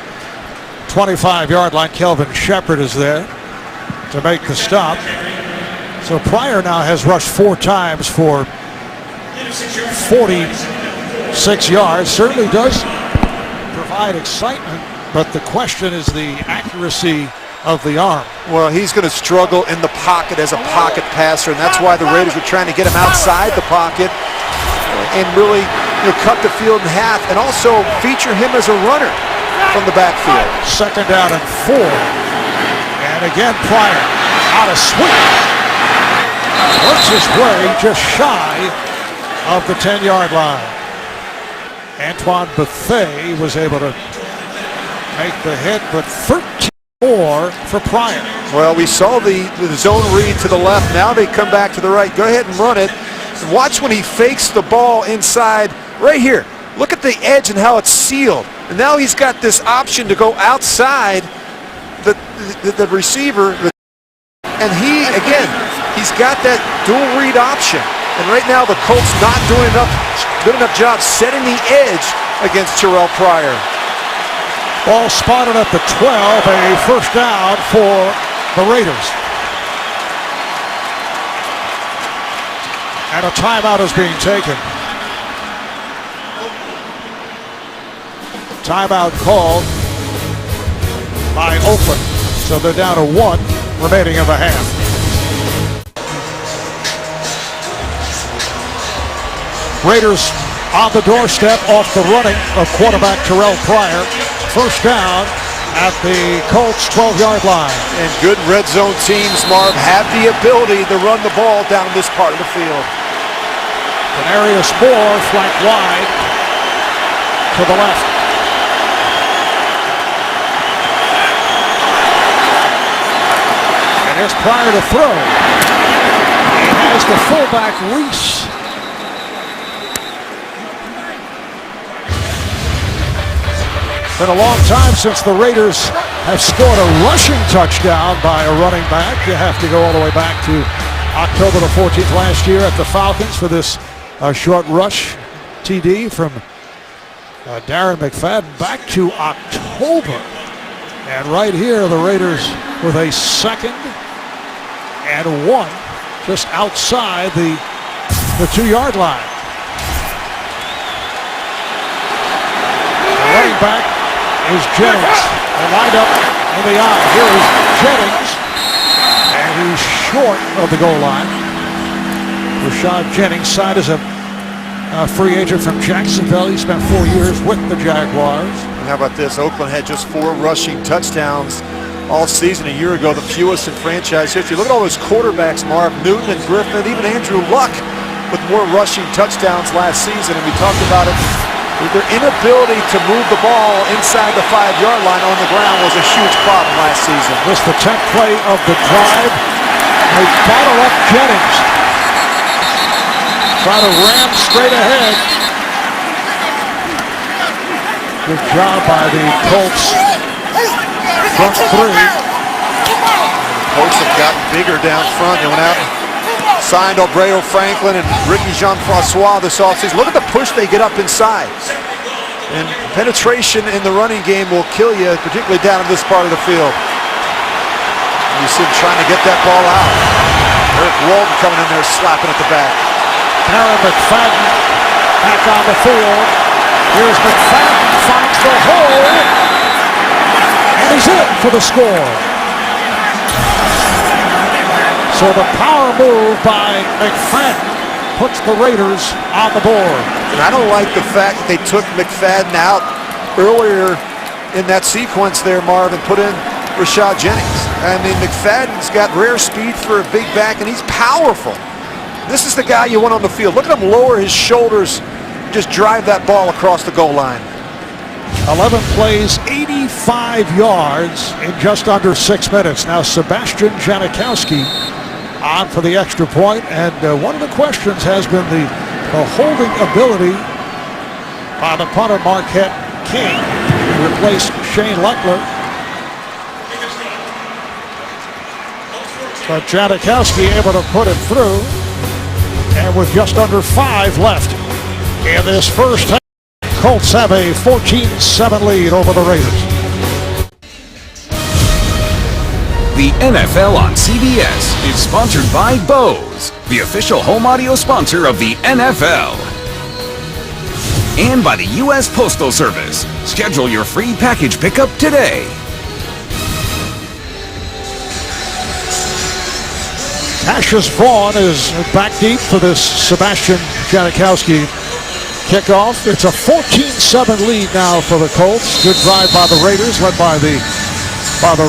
25-yard line. Kelvin Shepard is there to make the stop. So Pryor now has rushed 4 times for 46 yards. Certainly does provide excitement, but the question is the accuracy of the arm. Well, he's going to struggle in the pocket as a pocket passer, and that's why the Raiders were trying to get him outside the pocket and really cut the field in half, and also feature him as a runner from the backfield. Second down and 4. And again, Pryor out of sweep. Works his way just shy of the 10-yard line. Antoine Bethea was able to make the hit, but 13 more for Pryor. Well, we saw the zone read to the left. Now they come back to the right. Go ahead and run it. Watch when he fakes the ball inside right here. Look at the edge and how it's sealed. And now he's got this option to go outside the receiver. And he's got that dual read option. And right now the Colts not doing good enough job setting the edge against Terrell Pryor. Ball spotted at the 12, a first down for the Raiders. And a timeout is being taken. Timeout called by Oakland. So they're down to 1 remaining in the half. Raiders on the doorstep off the running of quarterback Terrell Pryor. First down at the Colts 12-yard line. And good red zone teams, Marv, have the ability to run the ball down this part of the field. Denarius Moore flanked wide to the left. And here's Pryor to throw. He has the fullback Reese. Been a long time since the Raiders have scored a rushing touchdown by a running back. You have to go all the way back to October the 14th last year at the Falcons for this short rush TD from Darren McFadden back to October. And right here, the Raiders with a 2nd and 1 just outside the 2-yard line. The running back is Jennings. They're lined up in the eye. Here is Jennings, and he's short of the goal line. Rashad Jennings signed as a free agent from Jacksonville. He spent 4 years with the Jaguars. And how about this? Oakland had just 4 rushing touchdowns all season. A year ago, the fewest in franchise history. Look at all those quarterbacks, Marv, Newton and Griffin, even Andrew Luck with more rushing touchdowns last season. And we talked about it. Their inability to move the ball inside the 5-yard line on the ground was a huge problem last season. This is the 10th play of the drive. They bottle up Jennings. Try to ram straight ahead. Good job by the Colts. Front 3. Colts have gotten bigger down front. They went out and signed Albreo Franklin and Ricky Jean-Francois this offseason. Look at the push they get up inside. And penetration in the running game will kill you, particularly down in this part of the field. You see him trying to get that ball out. Eric Walton coming in there slapping at the back. Darren McFadden back on the field. Here's McFadden, finds the hole, and he's in for the score. So the power move by McFadden puts the Raiders on the board. And I don't like the fact that they took McFadden out earlier in that sequence there, Marv, and put in Rashad Jennings. I mean, McFadden's got rare speed for a big back, and he's powerful. This is the guy you want on the field. Look at him lower his shoulders, just drive that ball across the goal line. 11 plays, 85 yards in just under 6 minutes. Now Sebastian Janikowski on for the extra point, and one of the questions has been the holding ability by the punter Marquette King to replace Shane Leckler. But Janikowski able to put it through, and with just under 5 left in this first half, Colts have a 14-7 lead over the Raiders. The NFL on CBS is sponsored by Bose, the official home audio sponsor of the NFL. And by the U.S. Postal Service. Schedule your free package pickup today. Cassius Vaughn is back deep for this Sebastian Janikowski kickoff. It's a 14-7 lead now for the Colts. Good drive by the Raiders, led by the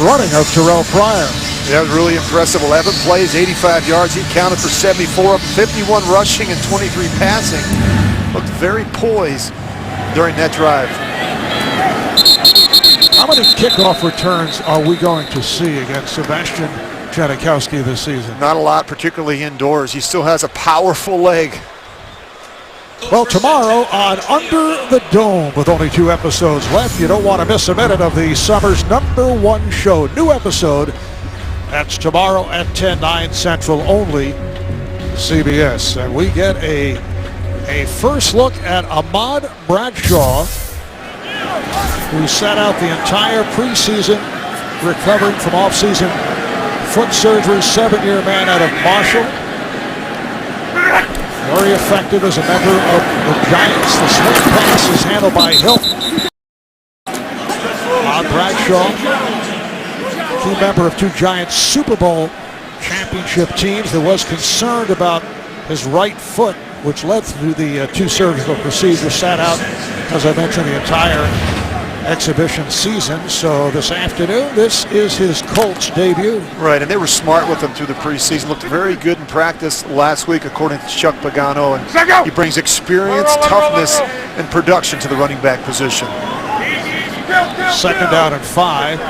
running of Terrell Pryor. That was really impressive. 11 plays, 85 yards. He counted for 74, 51 rushing and 23 passing. Looked very poised during that drive. How many kickoff returns are we going to see against Sebastian Janikowski this season? Not a lot, particularly indoors. He still has a powerful leg. Well, tomorrow on Under the Dome, with only 2 episodes left, you don't want to miss a minute of the summer's #1 show. New episode, that's tomorrow at 10, 9 Central, only CBS. And we get a first look at Ahmad Bradshaw, who sat out the entire preseason, recovering from off-season foot surgery, 7-year man out of Marshall. Very effective as a member of the Giants. The swing pass is handled by Hilton. Ahmad Bradshaw, key member of 2 Giants Super Bowl championship teams. There was concern about his right foot, which led to the 2 surgical procedures. Sat out, as I mentioned, the entire exhibition season. So this afternoon, this is his Colts debut. Right, and they were smart with him through the preseason. Looked very good in practice last week, according to Chuck Pagano. And he brings experience, toughness, and production to the running back position. 2nd down and 5.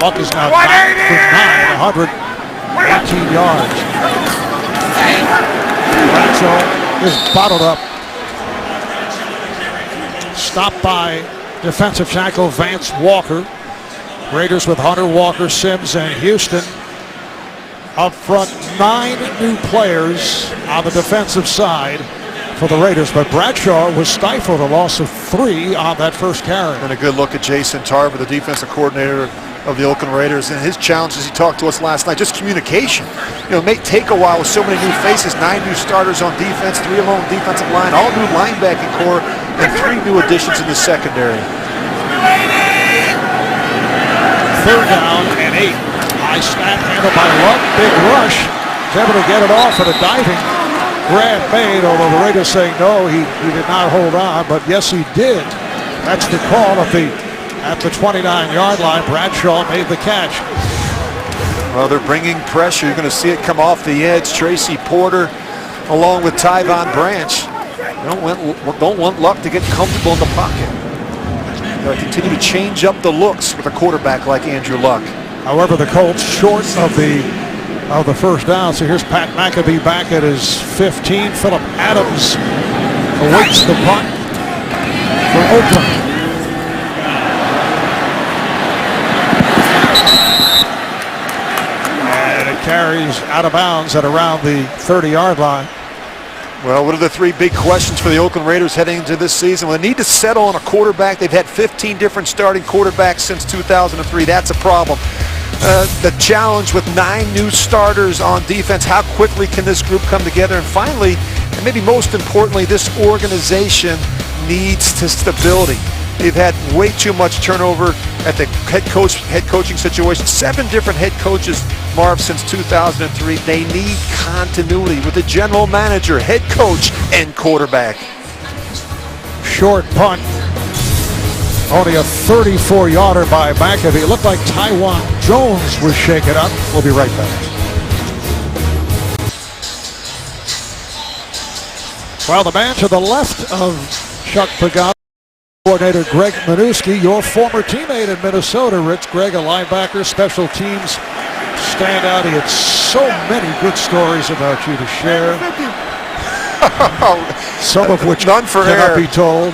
Luck is now 9 for 9, 118 yards. Bradshaw is bottled up. Stopped by defensive tackle Vance Walker. Raiders with Hunter, Walker, Sims, and Houston. Up front, 9 new players on the defensive side for the Raiders, but Bradshaw was stifled, a loss of 3 on that first carry. And a good look at Jason Tarver, the defensive coordinator of the Oakland Raiders, and his challenges. He talked to us last night, just communication. You know, it may take a while with so many new faces, 9 new starters on defense, 3 along defensive line, all new linebacking core, and 3 new additions in the secondary. 3rd down and 8. High snap handled by Luck. Big rush. He's able to get it off at a diving grab made, although the Raiders saying no, he did not hold on, but yes, he did. That's the call at the 29-yard line. Bradshaw made the catch. Well, they're bringing pressure. You're going to see it come off the edge. Tracy Porter along with Tyvon Branch. Don't want Luck to get comfortable in the pocket. They'll continue to change up the looks with a quarterback like Andrew Luck. However, the Colts short of the first down. So here's Pat McAfee back at his 15. Phillip Adams awaits the punt for Oakland. And it carries out of bounds at around the 30-yard line. Well, what are the 3 big questions for the Oakland Raiders heading into this season? Well, they need to settle on a quarterback. They've had 15 different starting quarterbacks since 2003. That's a problem. The challenge with 9 new starters on defense, how quickly can this group come together? And finally, and maybe most importantly, this organization needs stability. They've had way too much turnover at the head coaching situation. 7 different head coaches, Marv, since 2003. They need continuity with the general manager, head coach, and quarterback. Short punt. Only a 34-yarder by McAfee. It looked like Taiwan Jones was shaken up. We'll be right back. Well, the man to the left of Chuck Pagano, coordinator Greg Minuski, your former teammate in Minnesota, Rich. Greg, a linebacker, special teams standout. He had so many good stories about you to share. Some of which none for cannot air. be told.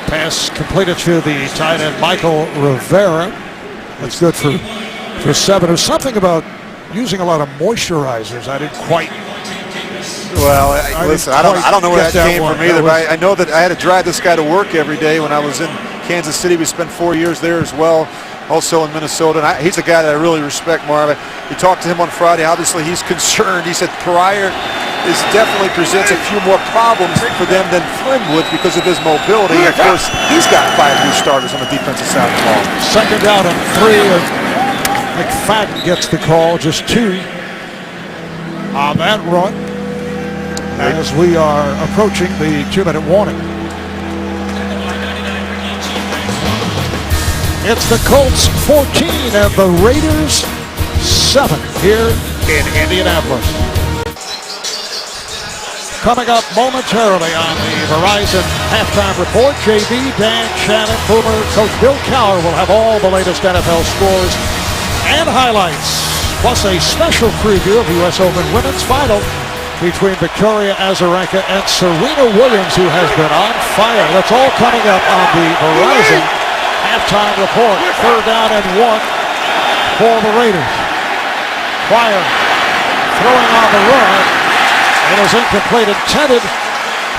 Pass completed to the tight end Michael Rivera. That's good for 7. There's something about using a lot of moisturizers. I didn't quite. Well, listen, I don't know where that came from either, but I know that I had to drive this guy to work every day when I was in Kansas City. We spent 4 years there as well, also in Minnesota. And he's a guy that I really respect, Marvin. We talked to him on Friday. Obviously, he's concerned. He said Pryor definitely presents a few more problems for them than Flynn would because of his mobility. Of course, he's got 5 new starters on the defensive side of the ball. 2nd down and 3. McFadden gets the call, just 2 on that run as we are approaching the 2-minute warning. It's the Colts 14 and the Raiders 7 here in Indianapolis. Coming up momentarily on the Verizon Halftime Report, JB, Dan, Shannon, Boomer, Coach Bill Cowher will have all the latest NFL scores and highlights, plus a special preview of U.S. Open Women's Final between Victoria Azarenka and Serena Williams, who has been on fire. That's all coming up on the Verizon Halftime Report. 3rd down and 1 for the Raiders. Pryor throwing on the run. It is incomplete, intended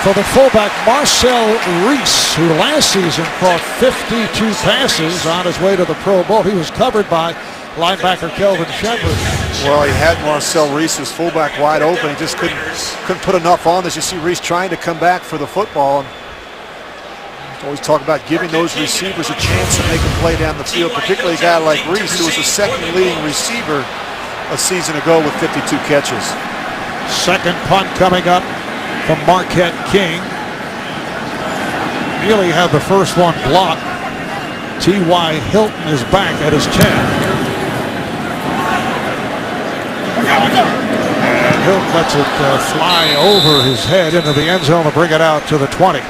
for the fullback Marcel Reese, who last season caught 52 passes on his way to the Pro Bowl. He was covered by linebacker Kelvin Shepard. Well, he had Marcel Reese, his fullback, wide open. He just couldn't put enough on this. You see Reese trying to come back for the football. And always talk about giving those receivers a chance to make a play down the field, particularly a guy like Reese, who was the 2nd leading receiver a season ago with 52 catches. 2nd punt coming up from Marquette King. Neely had the first one blocked. T.Y. Hilton is back at his 10. And Hilton lets it fly over his head into the end zone to bring it out to the 20.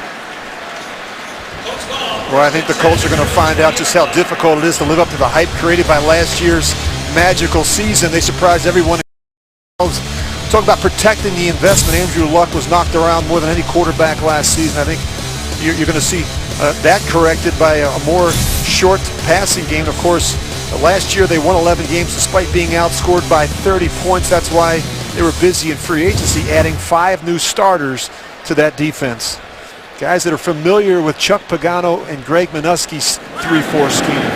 Well, I think the Colts are going to find out just how difficult it is to live up to the hype created by last year's magical season. They surprised everyone. Talk about protecting the investment. Andrew Luck was knocked around more than any quarterback last season. I think you're going to see that corrected by a more short passing game. Of course, last year they won 11 games despite being outscored by 30 points. That's why they were busy in free agency, adding 5 new starters to that defense. Guys that are familiar with Chuck Pagano and Greg Minuski's 3-4 scheme.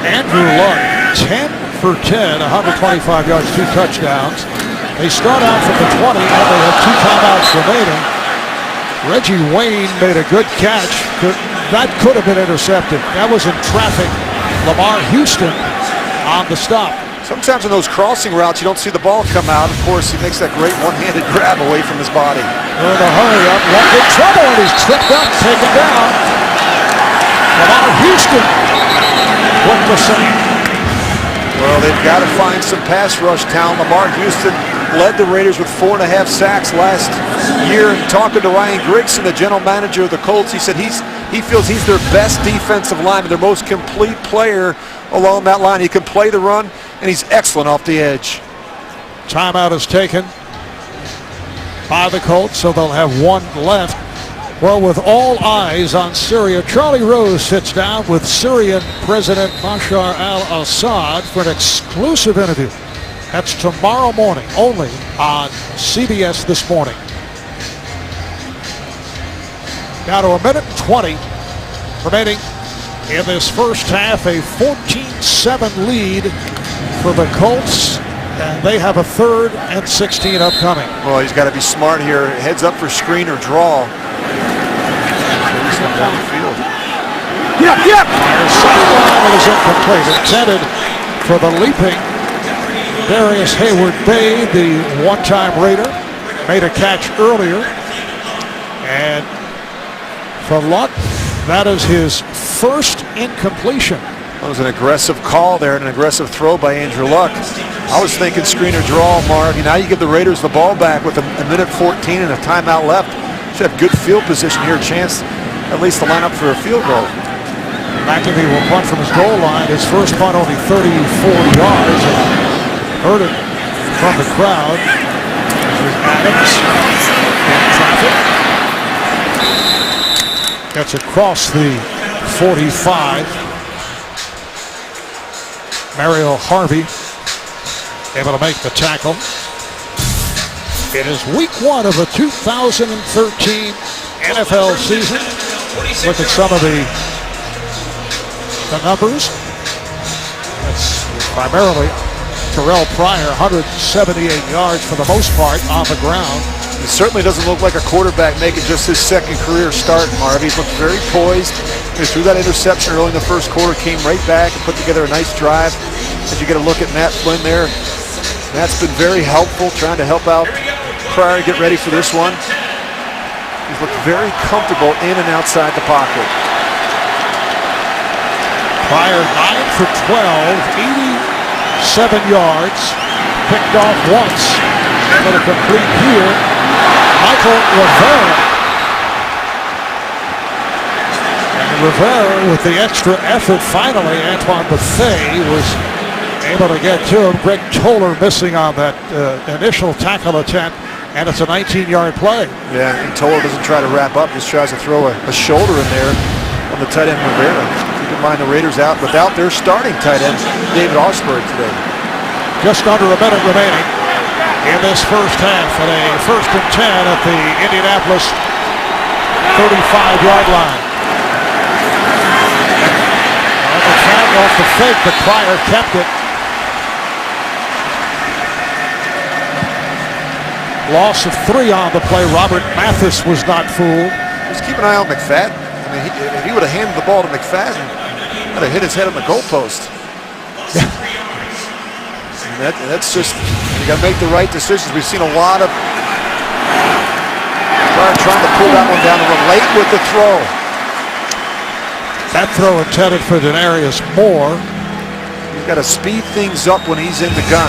Andrew Luck, 10 for 10, 125 yards, 2 touchdowns. They start out from the 20, and they have 2 timeouts remaining. Reggie Wayne made a good catch. That could have been intercepted. That was in traffic. Lamar Houston on the stop. Sometimes in those crossing routes, you don't see the ball come out. Of course, he makes that great one-handed grab away from his body. They're in a hurry up. Luck in trouble, and he's tripped up, taken down. Lamar Houston with the same. Well, they've got to find some pass rush talent. Lamar Houston led the Raiders with 4.5 sacks last year. And talking to Ryan Grigson, the general manager of the Colts, he said he feels he's their best defensive lineman, their most complete player along that line. He can play the run, and he's excellent off the edge. Timeout is taken by the Colts, so they'll have 1 left. Well, with all eyes on Syria, Charlie Rose sits down with Syrian President Bashar al-Assad for an exclusive interview. That's tomorrow morning, only on CBS This Morning. Now to a minute and 20 remaining in this first half, a 14-7 lead for the Colts, and they have a 3rd and 16 upcoming. Well, he's got to be smart here. Heads up for screen or draw. Down the field. Yep. Sideline is incomplete. Intended for the leaping Darius Hayward-Bay, the one-time Raider, made a catch earlier. And for Luck, that is his first incompletion. That was an aggressive call there, and an aggressive throw by Andrew Luck. I was thinking screen or draw, Marv. Now you give the Raiders the ball back with a minute 14 and a timeout left. Should have good field position here, chance at least to line up for a field goal. McAfee will punt from his goal line. His first punt only 34 yards. Heard it from the crowd. Here's Adams in traffic. Gets across the 45. Mario Harvey able to make the tackle. It is week 1 of the 2013 NFL season. Look at some of the numbers. That's primarily Terrell Pryor, 178 yards for the most part on the ground. It certainly doesn't look like a quarterback making just his second career start, Marv. He's looked very poised. He threw that interception early in the first quarter, came right back and put together a nice drive. As you get a look at Matt Flynn there, Matt's been very helpful, trying to help out Pryor to get ready for this one. He's looked very comfortable in and outside the pocket. Pryor 9 for 12, 87 yards, picked off once. Able to complete here. Michael Rivera. And Rivera, with the extra effort, finally, Antoine Bethea was able to get to him. Greg Toller missing on that initial tackle attempt. And it's a 19-yard play. Yeah, and Toller doesn't try to wrap up, just tries to throw a shoulder in there on the tight end Rivera. Keep in mind the Raiders out without their starting tight end, David Osberg, today. Just under a minute remaining in this first half, and a 1st and 10 at the Indianapolis 35-yard line. And the tag off the fake, but Pryor kept it. Loss of 3 on the play. Robert Mathis was not fooled. Just keep an eye on McFadden. I mean, if he would have handed the ball to McFadden, would have hit his head on the goalpost. That's just, you got to make the right decisions. We've seen a lot of Pryor trying to pull that one down the road, late with the throw. That throw intended for Denarius Moore. He's got to speed things up when he's in the gun.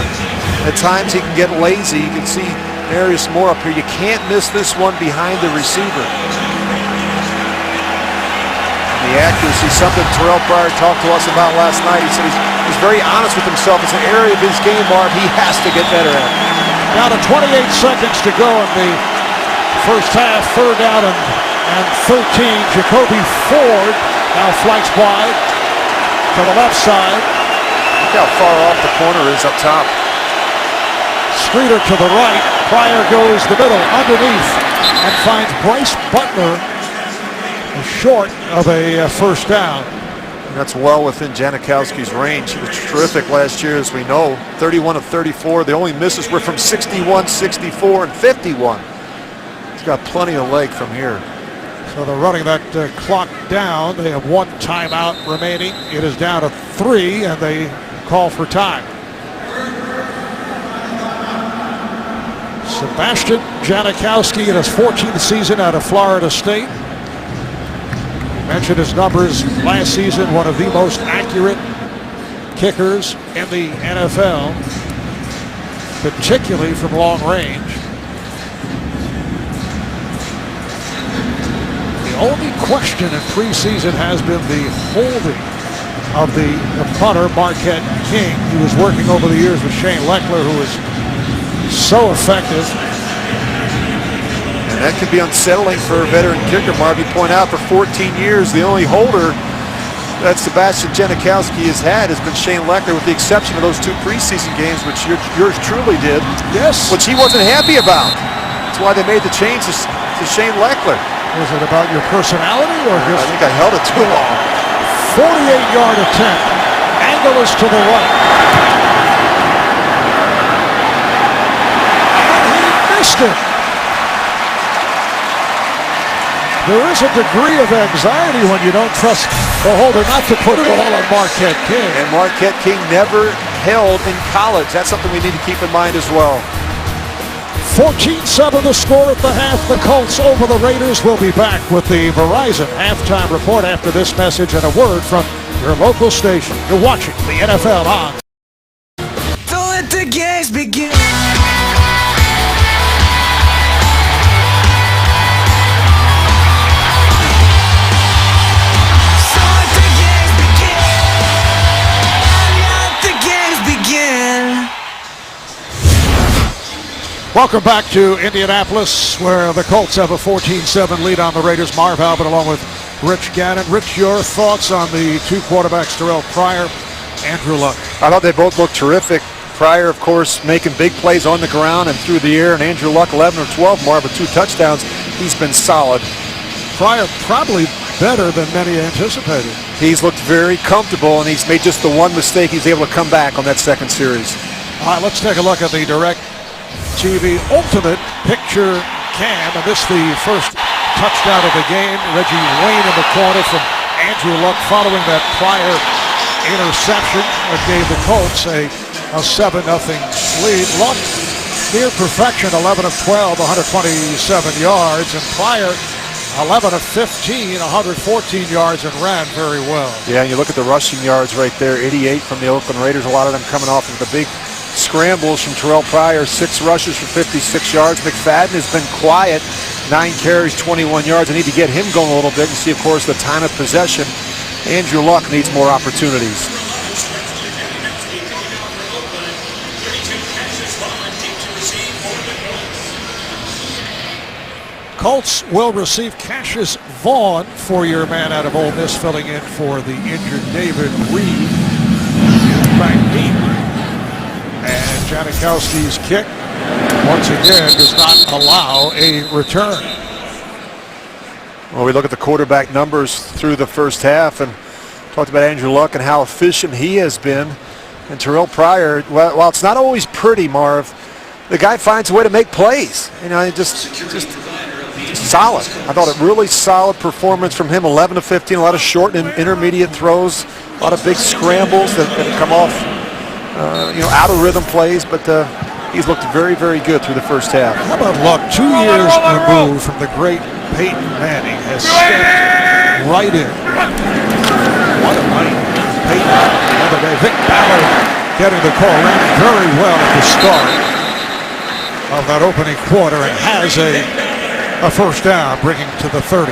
At times he can get lazy. You can see Denarius Moore up here. You can't miss this one behind the receiver. The accuracy, something Terrell Pryor talked to us about last night. He said he's very honest with himself. It's an area of his game, Marv, he has to get better at. Down to 28 seconds to go in the first half. 3rd down and 13. Jacoby Ford now flanks wide to the left side. Look how far off the corner is up top. Streeter to the right. Pryor goes the middle underneath and finds Bryce Butler short of a first down. And that's well within Janikowski's range. He was terrific last year, as we know. 31 of 34. The only misses were from 61, 64, and 51. He's got plenty of leg from here. So they're running that clock down. They have 1 timeout remaining. It is down to 3, and they call for time. Sebastian Janikowski in his 14th season out of Florida State. Mentioned his numbers last season, one of the most accurate kickers in the NFL, particularly from long range. The only question in preseason has been the holding of the punter, Marquette King. He was working over the years with Shane Leckler, who was so effective. That could be unsettling for a veteran kicker. Marv, you point out for 14 years, the only holder that Sebastian Janikowski has had has been Shane Leckler, with the exception of those 2 preseason games, which yours truly did. Yes. Which he wasn't happy about. That's why they made the change to Shane Leckler. Was it about your personality or just? I think I held it too long. 48-yard attempt. Angle is to the right. And he missed it. There is a degree of anxiety when you don't trust the holder not to put it all on Marquette King. And Marquette King never held in college. That's something we need to keep in mind as well. 14-7 the score at the half. The Colts over the Raiders. We'll be back with the Verizon halftime report after this message and a word from your local station. You're watching the NFL on. Don't let the games begin. Welcome back to Indianapolis, where the Colts have a 14-7 lead on the Raiders. Marv Albert along with Rich Gannon. Rich, your thoughts on the 2 quarterbacks, Terrell Pryor, Andrew Luck? I thought they both looked terrific. Pryor, of course, making big plays on the ground and through the air, and Andrew Luck 11 or 12, Marv, with 2 touchdowns. He's been solid. Pryor probably better than many anticipated. He's looked very comfortable, and he's made just the one mistake. He's able to come back on that second series. All right, let's take a look at the direct TV Ultimate Picture Cam, and this the first touchdown of the game. Reggie Wayne in the corner from Andrew Luck following that prior interception that gave the Colts a 7-0 lead. Luck near perfection, 11 of 12, 127 yards, and Pryor 11 of 15, 114 yards, and ran very well. Yeah, and you look at the rushing yards right there, 88 from the Oakland Raiders, a lot of them coming off of the big scrambles from Terrell Pryor, 6 rushes for 56 yards. McFadden has been quiet, 9 carries, 21 yards. I need to get him going a little bit and see, of course, the time of possession. Andrew Luck needs more opportunities. Colts will receive Cassius Vaughn, 4-year man out of Ole Miss, filling in for the injured David Reed. Back deep. And Janikowski's kick, once again, does not allow a return. Well, we look at the quarterback numbers through the first half and talked about Andrew Luck and how efficient he has been. And Terrell Pryor, well, while it's not always pretty, Marv, the guy finds a way to make plays. You know, just solid. I thought a really solid performance from him. 11 of 15, a lot of short and intermediate throws, a lot of big scrambles that come off, out of rhythm plays. But he's looked very, very good through the first half. How about Luck? 2 years removed from the great Peyton Manning has stepped right in. What a night. Peyton the other day. Vic Ballard getting the call. Ran very well at the start of that opening quarter and has a first down, bringing to the 30.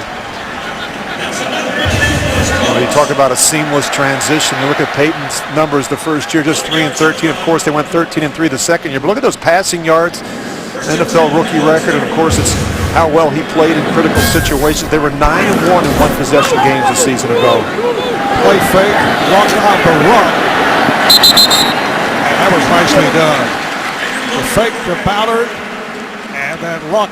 You talk about a seamless transition. You look at Peyton's numbers the first year, just 3 and 13. Of course, they went 13 and 3 the second year. But look at those passing yards, NFL rookie record, and of course, it's how well he played in critical situations. They were 9 and 1 in one possession games a season ago. Play fake, launch out the run, and that was nicely done. The fake to Ballard, and then Luck,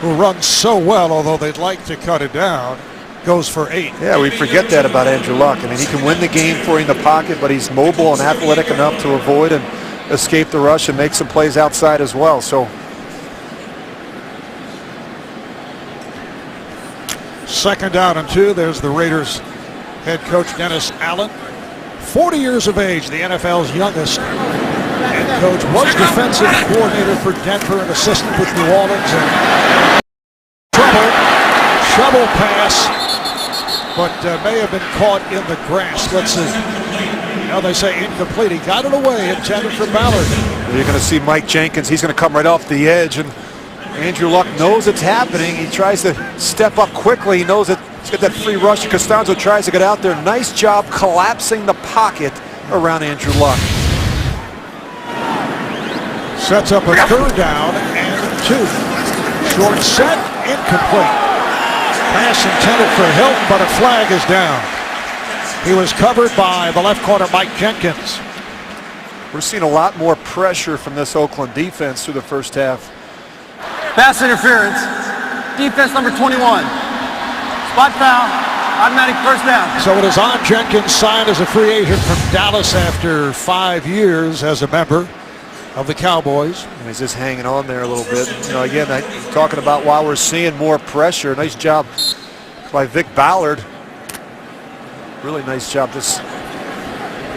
who runs so well, although they'd like to cut it down, goes for 8. Yeah, we forget that about Andrew Luck. I mean, he can win the game for you in the pocket, but he's mobile and athletic enough to avoid and escape the rush and make some plays outside as well. So, second down and 2. There's the Raiders head coach Dennis Allen, 40 years of age, the NFL's youngest head coach. Was defensive coordinator for Denver and assistant with New Orleans. And shovel pass, but may have been caught in the grass. Let's see. Now they say incomplete. He got it away, intended for Ballard. You're going to see Mike Jenkins. He's going to come right off the edge, and Andrew Luck knows it's happening. He tries to step up quickly. He knows that he's got that free rush. Costanzo tries to get out there. Nice job collapsing the pocket around Andrew Luck. Sets up a third down and 2. Short set, incomplete. Pass intended for Hilton, but a flag is down. He was covered by the left corner, Mike Jenkins. We're seeing a lot more pressure from this Oakland defense through the first half. Pass interference. Defense number 21. Spot foul. Automatic first down. So it is on. Jenkins signed as a free agent from Dallas after 5 years as a member of the Cowboys. And he's just hanging on there a little bit. You know, again, talking about why we're seeing more pressure. Nice job by Vic Ballard. Really nice job just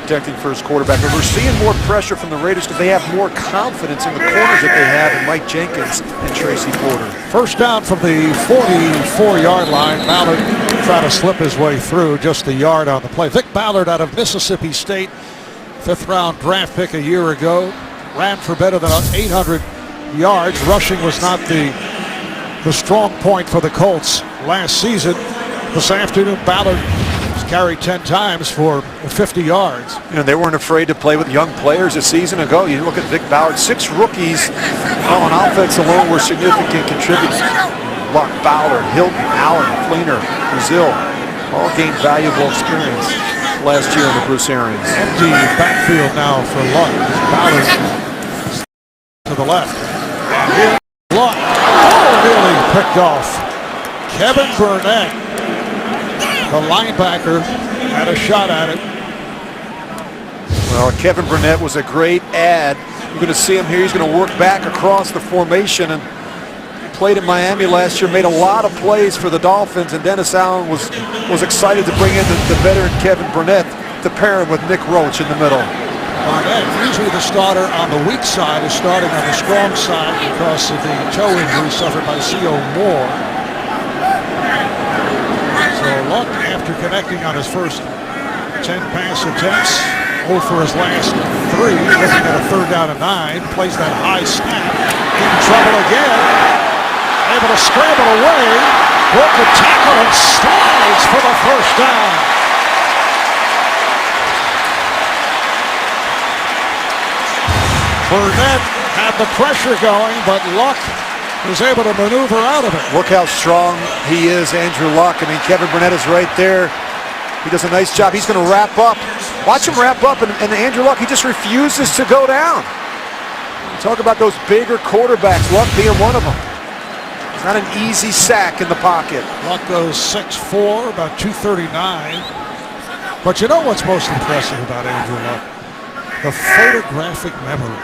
protecting first quarterback. But we're seeing more pressure from the Raiders because they have more confidence in the corners that they have in Mike Jenkins and Tracy Porter. First down from the 44-yard line. Ballard trying to slip his way through, just a yard on the play. Vic Ballard out of Mississippi State, 5th-round draft pick a year ago. Ran for better than 800 yards. Rushing was not the strong point for the Colts last season. This afternoon, Ballard was carried 10 times for 50 yards. You know, they weren't afraid to play with young players a season ago. You look at Vic Ballard, 6 rookies on offense alone were significant contributors. Luck, Ballard, Hilton, Allen, Fleener, Brazil, all gained valuable experience last year in the Bruce Arians. Empty backfield now for Luck. Ballard to the left. And here, Luck. Oh, nearly picked off. Kevin Burnett, the linebacker, had a shot at it. Well, Kevin Burnett was a great add. You're going to see him here. He's going to work back across the formation, and played in Miami last year, made a lot of plays for the Dolphins, and Dennis Allen was excited to bring in the veteran Kevin Burnett to pair him with Nick Roach in the middle. Burnett, usually the starter on the weak side, is starting on the strong side because of the toe injury suffered by C.O. Moore. So Luck, after connecting on his first 10 pass attempts, 0 for his last 3, looking at a 3rd down and 9, plays that high snap, in trouble again, able to scramble away, broke the tackle and slides for the first down. Burnett had the pressure going, but Luck was able to maneuver out of it. Look how strong he is, Andrew Luck. I mean, Kevin Burnett is right there. He does a nice job. He's going to wrap up. Watch him wrap up, and Andrew Luck, he just refuses to go down. Talk about those bigger quarterbacks, Luck being one of them. It's not an easy sack in the pocket. Luck goes 6'4", about 239. But you know what's most impressive about Andrew Luck? The photographic memory.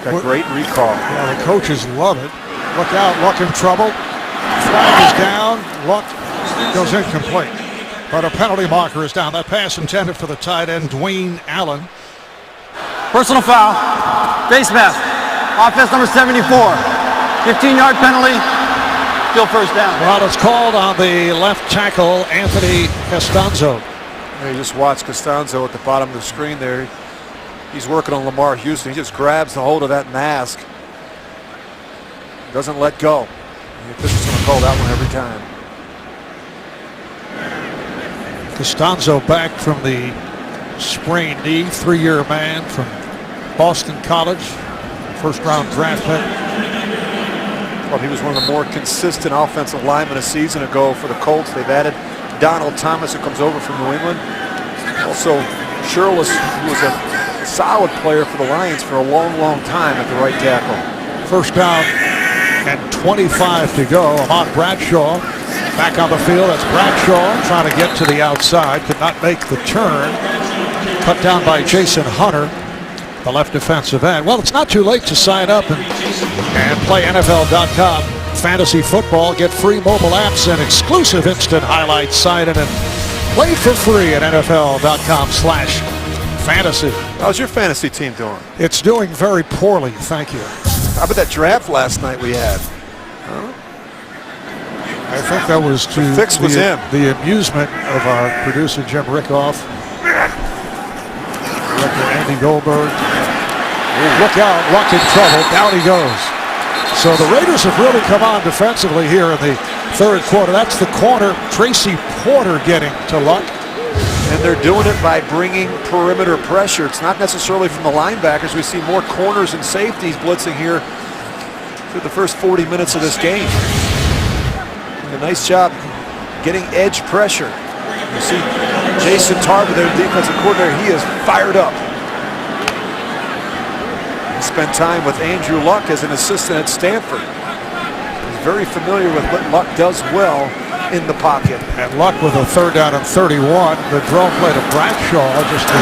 Got great recall. Yeah, the coaches love it. Look out, Luck in trouble. Flag is down. Luck goes incomplete. But a penalty marker is down. That pass intended for the tight end, Dwayne Allen. Personal foul. Face mask. Offense number 74. 15-yard penalty. Still first down. Well, it's called on the left tackle, Anthony Costanzo. You just watch Costanzo at the bottom of the screen there. He's working on Lamar Houston. He just grabs the hold of that mask. Doesn't let go. The official's going to call that one every time. Costanzo back from the sprained knee, 3-year man from Boston College, first-round draft pick. Well, he was one of the more consistent offensive linemen a season ago for the Colts. They've added Donald Thomas, who comes over from New England. Also, Shirless, who was a solid player for the Lions for a long, long time at the right tackle. First down and 25 to go. Ahmad Bradshaw back on the field. That's Bradshaw trying to get to the outside. Could not make the turn. Cut down by Jason Hunter, the left defensive end. Well, it's not too late to sign up and play NFL.com fantasy football. Get free mobile apps and exclusive instant highlights. Sign in and play for free at NFL.com/fantasy. How's your fantasy team doing? It's doing very poorly, thank you. How about that draft last night we had? I think that was to the amusement of our producer Jim Rickoff, director Andy Goldberg. Look out, Luck in trouble. Down he goes. So the Raiders have really come on defensively here in the third quarter. That's the corner, Tracy Porter, getting to Luck. And they're doing it by bringing perimeter pressure. It's not necessarily from the linebackers. We see more corners and safeties blitzing here through the first 40 minutes of this game. And a nice job getting edge pressure. You see Jason Tarver, their defensive coordinator, he is fired up. He spent time with Andrew Luck as an assistant at Stanford. He's very familiar with what Luck does well in the pocket. And Luck with a third down and 31. The draw play to Bradshaw just to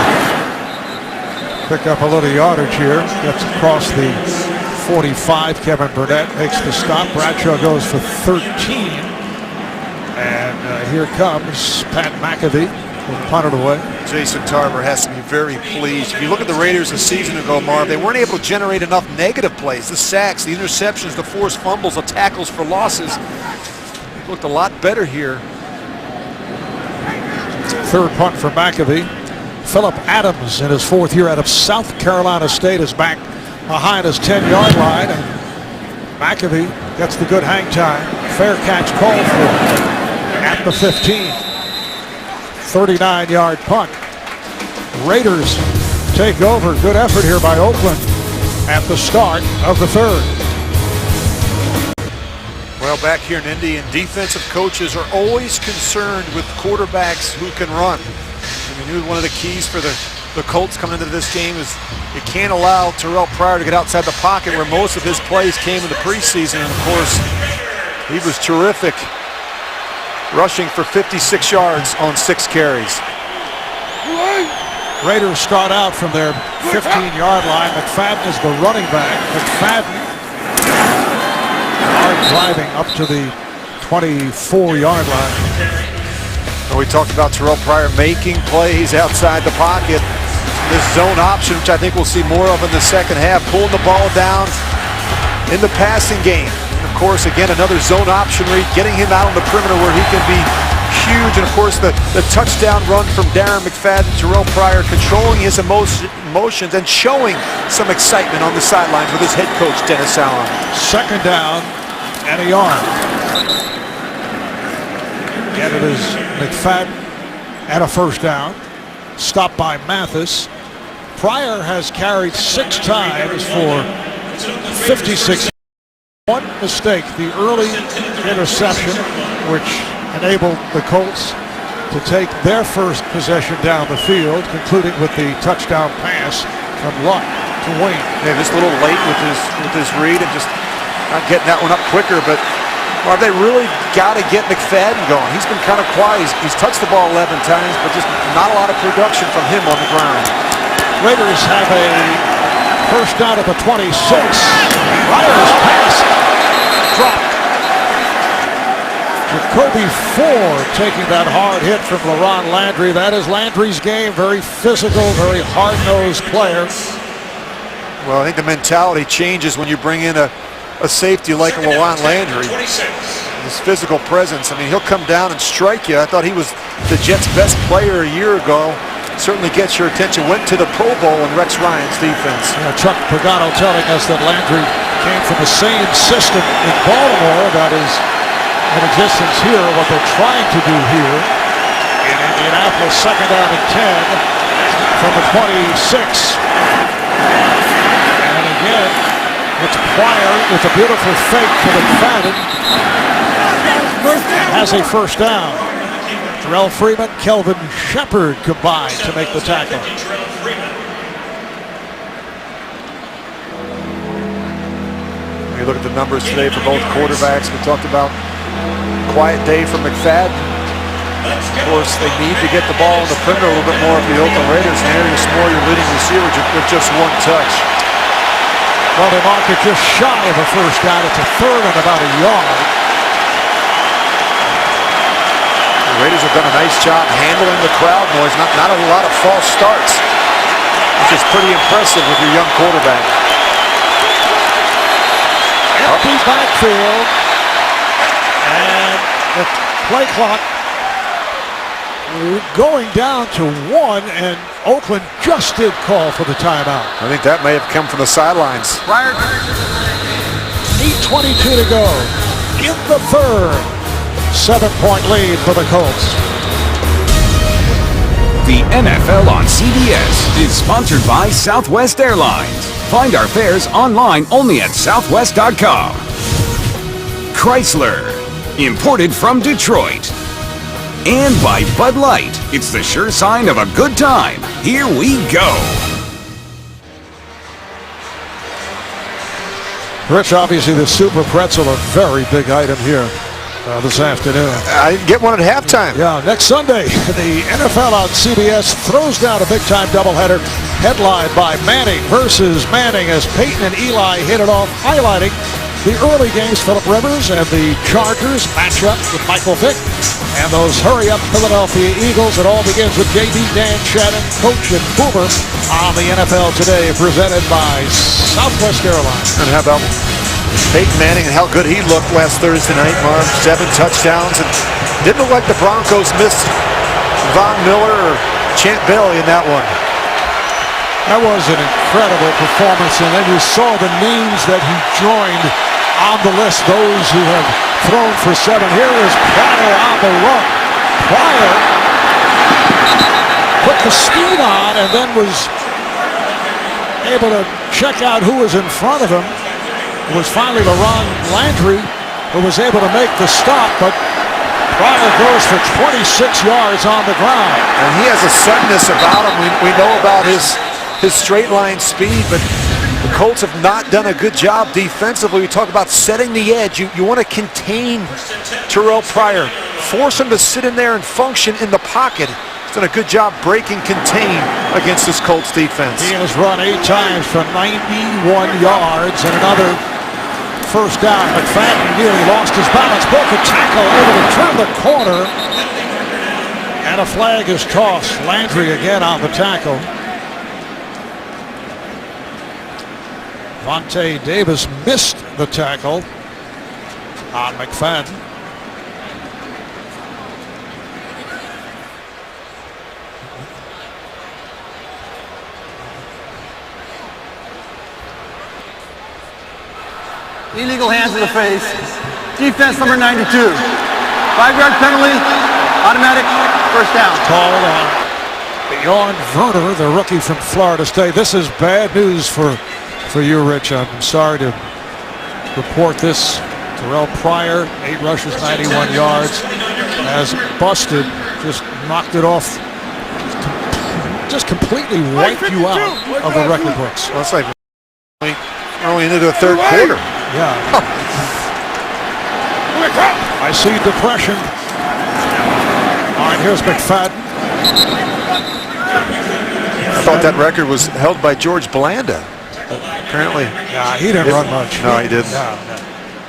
pick up a little yardage here. Gets across the 45. Kevin Burnett makes the stop. Bradshaw goes for 13. And here comes Pat McAfee. Punt it away. Jason Tarver has to be very pleased. If you look at the Raiders a season ago, Marv, they weren't able to generate enough negative plays. The sacks, the interceptions, the forced fumbles, the tackles for losses. Looked a lot better here. Third punt for McAfee. Phillip Adams in his fourth year out of South Carolina State is back behind his 10-yard line. And McAfee gets the good hang time. Fair catch called for at the 15. 39-yard punt. Raiders take over. Good effort here by Oakland at the start of the third. Well, back here in Indy, and defensive coaches are always concerned with quarterbacks who can run. And we knew one of the keys for the Colts coming into this game is you can't allow Terrell Pryor to get outside the pocket where most of his plays came in the preseason. And of course, he was terrific, rushing for 56 yards on 6 carries. Raiders start out from their 15-yard line. McFadden is the running back. McFadden driving up to the 24-yard line. And we talked about Terrell Pryor making plays outside the pocket. This zone option, which I think we'll see more of in the second half, pulling the ball down in the passing game. And of course, again, another zone option read, getting him out on the perimeter where he can be huge. And of course, the touchdown run from Darren McFadden, Terrell Pryor controlling his emotions and showing some excitement on the sidelines with his head coach, Dennis Allen. Second down and a yard. And it is McFadden at a first down. Stopped by Mathis. Pryor has carried 6 times for 56. One mistake, the early interception, which enabled the Colts to take their first possession down the field, concluding with the touchdown pass from Luck to Wayne. Yeah, just a little late with his read and just not getting that one up quicker, but they really got to get McFadden going. He's been kind of quiet. He's touched the ball 11 times, but just not a lot of production from him on the ground. Raiders have a first down at the 26. Pryor's pass dropped. Jacoby Ford taking that hard hit from LaRon Landry. That is Landry's game. Very physical, very hard-nosed player. Well, I think the mentality changes when you bring in a safety like LaJuan Landry. His physical presence, I mean, he'll come down and strike you. I thought he was the Jets' best player a year ago. Certainly gets your attention. Went to the Pro Bowl in Rex Ryan's defense. Yeah, Chuck Pagano telling us that Landry came from the same system in Baltimore that is in existence here, what they're trying to do here in Indianapolis. Second down and 10 from the 26. And again, it's Pryor with a beautiful fake for McFadden. Has a first down. Terrell Freeman, Kelvin Shepard combined to make the tackle. You look at the numbers today for both quarterbacks. We talked about quiet day for McFadden. Of course, they need to get the ball on the perimeter a little bit more for the Oakland Raiders. And Arius Moore, your leading receiver, with just one touch. Well, they mark it just shy of a first down. It's a third and about a yard. The Raiders have done a nice job handling the crowd noise. Not a lot of false starts, which is pretty impressive with your young quarterback. Empty backfield. And the play clock going down to 1, and Oakland just did call for the timeout. I think that may have come from the sidelines. 8:22 to go in the third. 7-point lead for the Colts. The NFL on CBS is sponsored by Southwest Airlines. Find our fares online only at southwest.com. Chrysler, imported from Detroit. And by Bud Light, it's the sure sign of a good time. Here we go. Rich, obviously the Super Pretzel, a very big item here this afternoon. I didn't get one at halftime. Yeah, next Sunday, the NFL on CBS throws down a big-time doubleheader headlined by Manning versus Manning as Peyton and Eli hit it off, highlighting the early games, Phillip Rivers and the Chargers match up with Michael Vick and those hurry-up Philadelphia Eagles. It all begins with JB, Dan Shannon, Coach and Boomer on the NFL Today, presented by Southwest Airlines. And how about Peyton Manning and how good he looked last Thursday night, Marv? 7 touchdowns, and didn't look like the Broncos missed Von Miller or Champ Bailey in that one. That was an incredible performance, and then you saw the names that he joined on the list, those who have thrown for 7. Here is Pryor on the run. Pryor put the speed on and then was able to check out who was in front of him. It was finally LaJuan Landry who was able to make the stop, but Pryor goes for 26 yards on the ground. And he has a suddenness about him. We know about his straight line speed, but the Colts have not done a good job defensively. We talk about setting the edge. You want to contain Terrell Pryor. Force him to sit in there and function in the pocket. He's done a good job breaking contain against this Colts defense. He has run 8 times for 91 yards and another first down. McFadden nearly lost his balance, broke a tackle, able to turn the corner, and a flag is tossed. Landry again on the tackle. Vontae Davis missed the tackle on McFadden. Illegal hands to the face. Defense number 92. 5-yard penalty. Automatic first down. Called on Bjorn Werner, the rookie from Florida State. This is bad news for you, Rich. I'm sorry to report this. Terrell Pryor, 8 rushes, 91 yards, has busted, just knocked it off, just completely wiped you out of the record books. Well, it's like only into the third quarter. Yeah. I see depression. All right, here's McFadden. I thought that record was held by George Blanda. Apparently. Nah, he didn't run much. No, he didn't. No.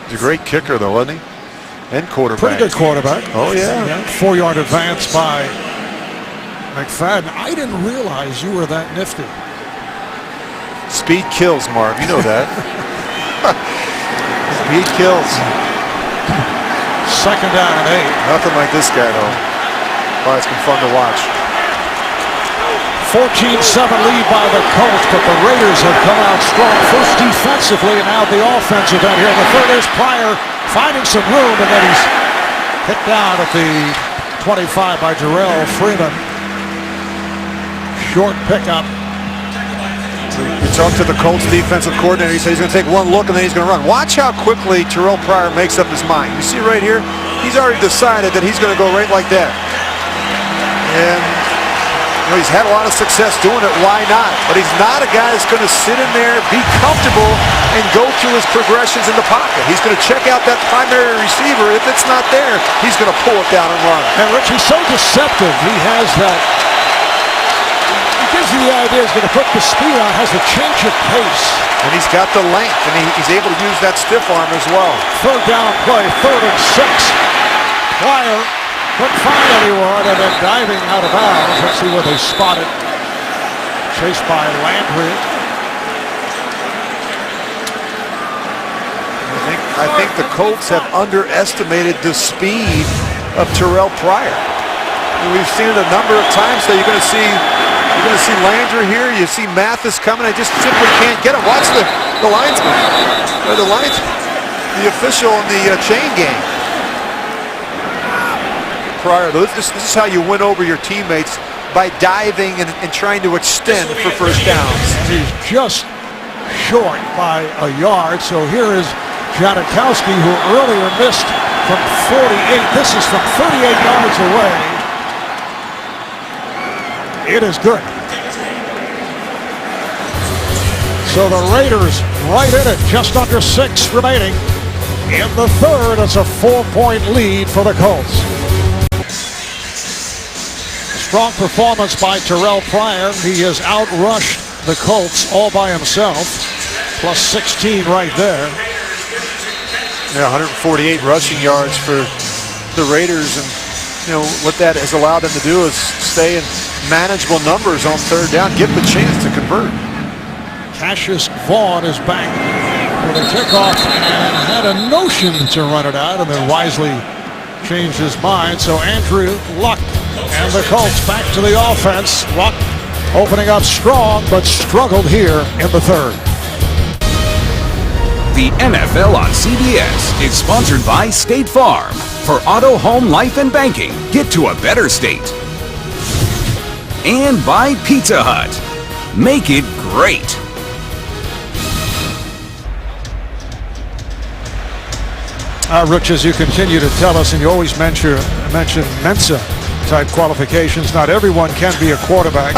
He's a great kicker, though, wasn't he? And quarterback. Pretty good quarterback. Oh, yeah. 4-yard advance by McFadden. I didn't realize you were that nifty. Speed kills, Marv. You know that. Speed kills. Second down and 8. Nothing like this guy, though. Boy, it's been fun to watch. 14-7 lead by the Colts, but the Raiders have come out strong. First defensively, and now the offensive end here. The third is Pryor finding some room, and then he's hit down at the 25 by Jarrell Freeman. Short pickup. You talk to the Colts defensive coordinator, he said he's going to take one look and then he's going to run. Watch how quickly Terrell Pryor makes up his mind. You see right here, he's already decided that he's going to go right like that. And you know, he's had a lot of success doing it, why not? But he's not a guy that's going to sit in there, be comfortable, and go through his progressions in the pocket. He's going to check out that primary receiver. If it's not there, he's going to pull it down and run. And Rich, he's so deceptive. He has that. Gives you the idea he's going to put the speed on, has a change of pace. And he's got the length, and he's able to use that stiff arm as well. Third down play, 3rd and 6. Pryor couldn't find anyone, and then diving out of bounds. Let's see where they spot it. Chased by Landry. I think the Colts have underestimated the speed of Terrell Pryor. And we've seen it a number of times. So you're going to see Landry here. You see Mathis coming. I just simply can't get him. Watch the linesman, or the official in the chain game. Pryor, this is how you win over your teammates, by diving and trying to extend for first downs. And he's just short by a yard. So here is Janikowski, who earlier missed from 48. This is from 38 yards away. It is good. So the Raiders right in it, just under 6 remaining. In the third, it's a 4-point lead for the Colts. Strong performance by Terrell Pryor. He has outrushed the Colts all by himself. Plus 16 right there. Yeah, 148 rushing yards for the Raiders, and you know what that has allowed them to do is stay in manageable numbers on third down, give them a chance to convert. Cassius Vaughn is back for the kickoff and had a notion to run it out, and then wisely changed his mind. So Andrew Luck and the Colts back to the offense. Luck opening up strong, but struggled here in the third. The NFL on CBS is sponsored by State Farm. For auto, home, life, and banking, get to a better state. And by Pizza Hut. Make it great. Rich, as you continue to tell us, and you always mention Mensa type qualifications, not everyone can be a quarterback.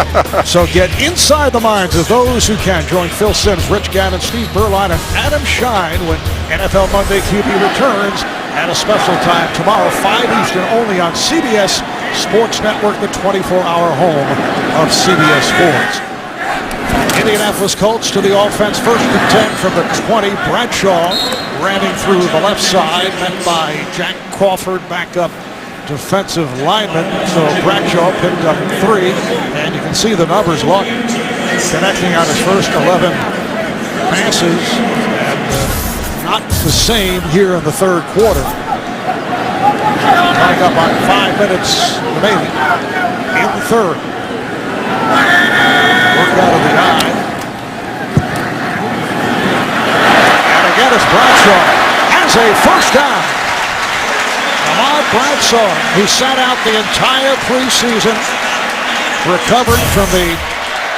So get inside the minds of those who can. Join Phil Simms, Rich Gannon, Steve Berline, and Adam Shine when NFL Monday QB returns at a special time tomorrow, 5 Eastern, only on CBS Sports Network, the 24-hour home of CBS Sports. Indianapolis Colts to the offense, 1st and 10 from the 20. Bradshaw ramming through the left side, met by Jack Crawford, backup defensive lineman. So Bradshaw picked up 3, and you can see the numbers. Luck connecting on his first 11 passes, and not the same here in the third quarter. Coming up on 5 minutes remaining in the third. Work out of the eye. And again it's Bradshaw has a first down. Ahmad Bradshaw, who sat out the entire preseason, recovering from the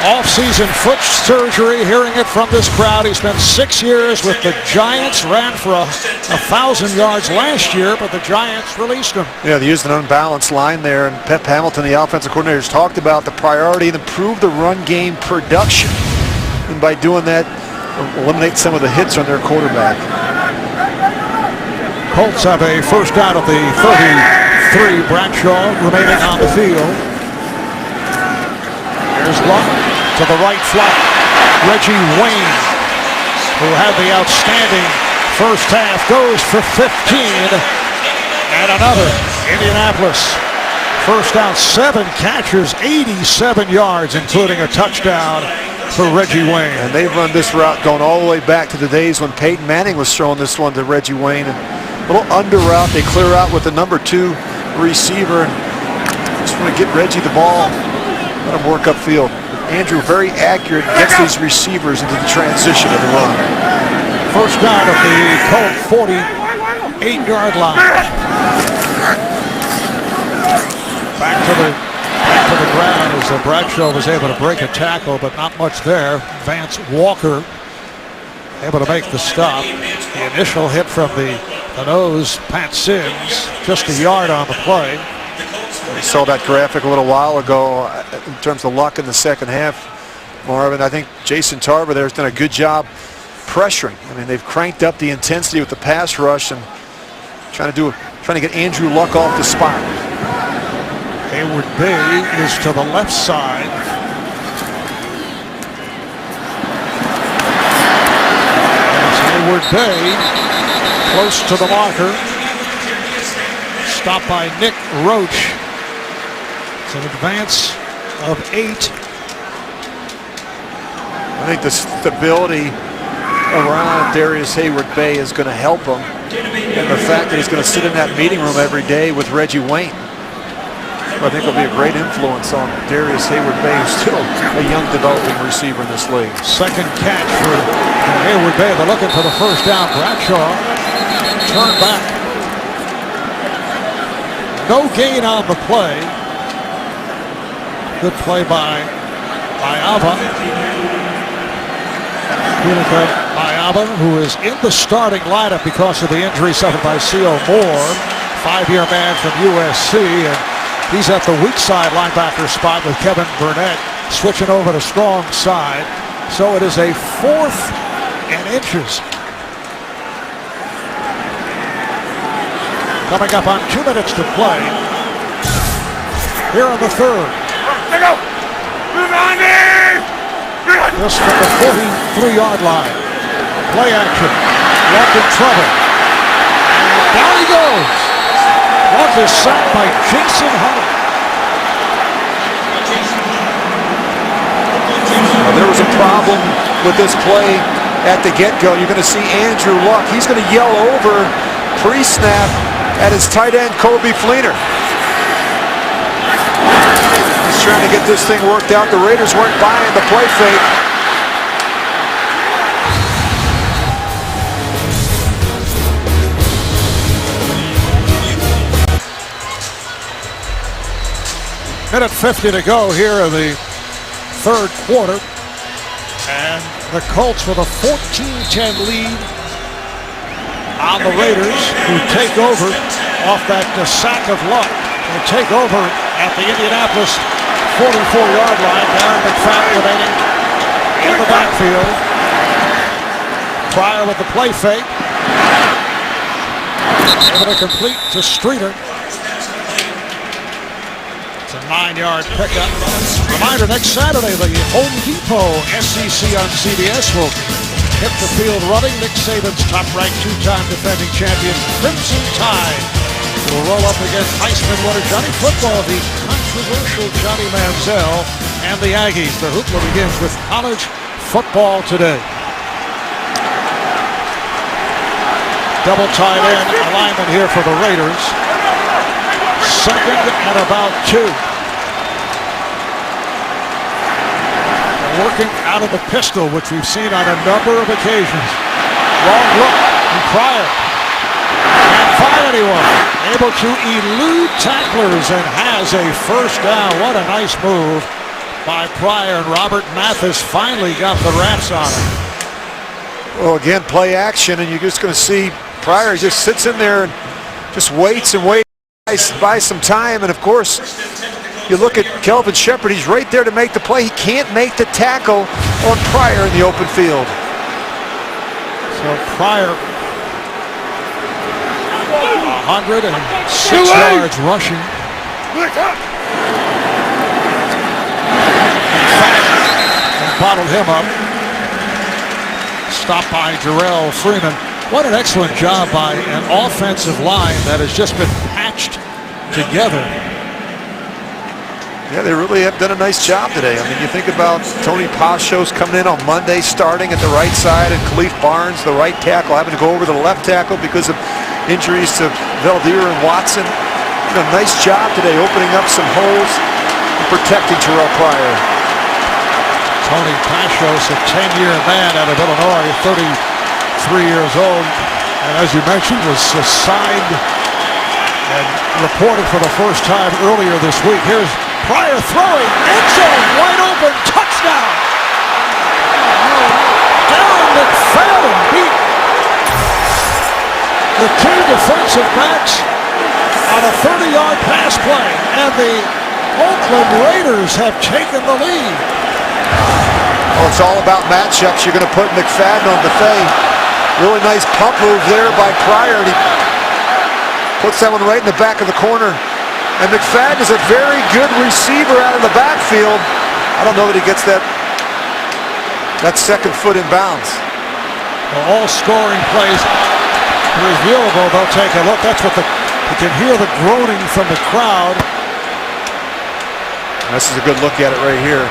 off-season foot surgery. Hearing it from this crowd, he spent 6 years with the Giants, ran for 1,000 yards last year, but the Giants released him. Yeah, they used an unbalanced line there, and Pep Hamilton, the offensive coordinator, has talked about the priority and improve the run game production, and by doing that, eliminate some of the hits on their quarterback. Colts have a first down at the 33. Bradshaw remaining on the field. There's Luck to the right flat. Reggie Wayne, who had the outstanding first half, goes for 15. And another. Indianapolis. First down, 7 catches, 87 yards, including a touchdown. for Reggie Wayne. And they've run this route going all the way back to the days when Peyton Manning was throwing this one to Reggie Wayne. And a little under route, they clear out with the number 2 receiver. Just want to get Reggie the ball, let him work upfield. Andrew, very accurate, gets these receivers into the transition of the run. First down of the Colt 48-yard line. Back to the ground as Bradshaw was able to break a tackle, but not much there. Vance Walker able to make the stop. The initial hit from the nose, Pat Sims, just a yard on the play. We saw that graphic a little while ago in terms of luck in the second half, Marvin. I think Jason Tarver there has done a good job pressuring. I mean, they've cranked up the intensity with the pass rush and trying to get Andrew Luck off the spot. Hayward Bay is to the left side. As Hayward Bay close to the marker. Stopped by Nick Roach. It's an advance of 8. I think the stability around Darius Hayward Bay is going to help him. And the fact that he's going to sit in that meeting room every day with Reggie Wayne, I think will be a great influence on Darius Hayward Bay, who's still a young developing receiver in this league. Second catch for Hayward Bay. They're looking for the first down. Bradshaw turned back. No gain on the play. Good play by Ava. Mayaba, who is in the starting lineup because of the injury suffered by C.O. Moore, 5-year man from USC, and he's at the weak side linebacker spot with Kevin Burnett switching over to strong side. So it is a 4th and inches. Coming up on 2 minutes to play here in the 3rd. Just from the 43-yard line. Play action. Luck in trouble. And down he goes. Luck is sacked by Jason Hunter. There was a problem with this play at the get-go. You're going to see Andrew Luck. He's going to yell over pre-snap at his tight end, Kobe Fleener. He's trying to get this thing worked out. The Raiders weren't buying the play fake. Minute 50 to go here in the 3rd quarter. And the Colts with a 14-10 lead on the Raiders, who take over off that sack of Luck. They take over at the Indianapolis 44-yard line. Darren McFadden remaining in the backfield. Pryor with the play fake. Able to complete to Streeter. It's a 9-yard pickup. Reminder, next Saturday, the Home Depot SEC on CBS will hit the field running. Nick Saban's top-ranked 2-time defending champion Crimson Tide will roll up against Heisman winner Johnny Football, the controversial Johnny Manziel, and the Aggies. The hoopla begins with college football today. Double tight end alignment here for the Raiders. 2nd and about 2. Working out of the pistol, which we've seen on a number of occasions. Long look from Pryor. Can't find anyone. Able to elude tacklers and has a first down. What a nice move by Pryor. And Robert Mathis finally got the wraps on him. Well, again, play action, and you're just going to see Pryor just sits in there and just waits and waits, buys some time. And, of course, you look at Kelvin Shepherd, he's right there to make the play. He can't make the tackle on Pryor in the open field. So Pryor, 106 yards rushing. And bottled him up. Stopped by Jarrell Freeman. What an excellent job by an offensive line that has just been patched together. Yeah, they really have done a nice job today. I mean, you think about Tony Pashos coming in on Monday, starting at the right side, and Khalif Barnes, the right tackle, having to go over to the left tackle because of injuries to Valdir and Watson. You know, nice job today, opening up some holes and protecting Terrell Pryor. Tony Pashos, a 10-year man out of Illinois, 33 years old, and as you mentioned, was signed and reported for the first time earlier this week. Here's Pryor throwing, end zone, wide open, touchdown! Darren McFadden beat the two defensive backs on a 30-yard pass play, and the Oakland Raiders have taken the lead. Well, it's all about matchups. You're going to put McFadden on Buffet. Really nice pump move there by Pryor, and he puts that one right in the back of the corner. And McFadden is a very good receiver out of the backfield. I don't know that he gets that second foot in bounds. Well, all scoring plays reviewable. They'll take a look. That's what you can hear the groaning from the crowd. And this is a good look at it right here.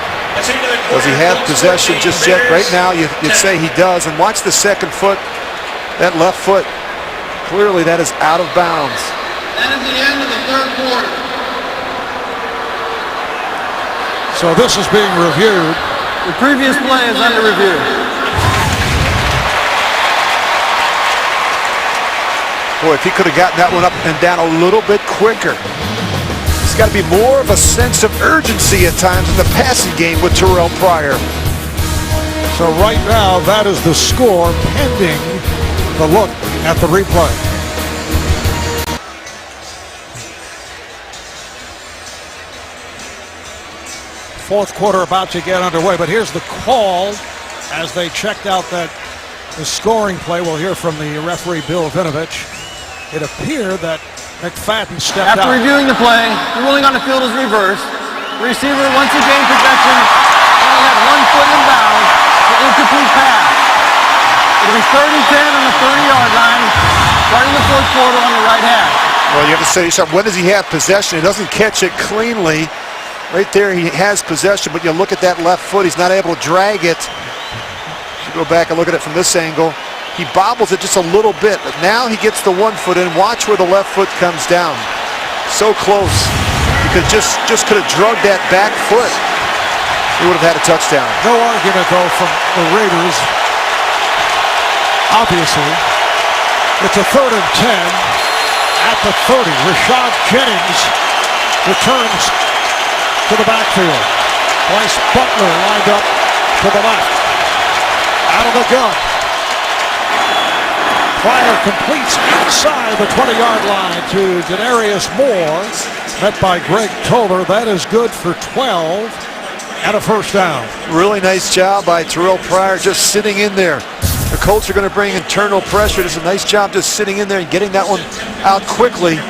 Does he have possession just yet? Right now, you'd say he does. And watch the second foot, that left foot. Clearly, that is out of bounds. That is the end of the third quarter. So this is being reviewed. The previous play is under review. Boy, if he could have gotten that one up and down a little bit quicker. There's got to be more of a sense of urgency at times in the passing game with Terrell Pryor. So right now, that is the score pending the look at the replay. Fourth quarter about to get underway, but here's the call as they checked out the scoring play. We'll hear from the referee, Bill Vinovich. It appeared that McFadden stepped out. After reviewing the play, the ruling on the field is reversed. The receiver, once he gained possession, only had 1 foot in bounds for incomplete pass. It'll be 3rd and 10 on the 30-yard line, starting the fourth quarter on the right half. Well, you have to say to yourself, when does he have possession? He doesn't catch it cleanly. Right there, he has possession, but you look at that left foot, he's not able to drag it. If you go back and look at it from this angle, he bobbles it just a little bit, but now he gets the 1 foot in. Watch where the left foot comes down. So close. He just could have drugged that back foot. He would have had a touchdown. No argument, though, from the Raiders. Obviously, it's a 3rd and 10 at the 30. Rashad Jennings returns to the backfield. Bryce Butler lined up to the left. Out of the gun. Pryor completes inside the 20-yard line to Denarius Moore. Met by Greg Toller. That is good for 12 and a first down. Really nice job by Terrell Pryor just sitting in there. The Colts are going to bring internal pressure. It's a nice job just sitting in there and getting that one out quickly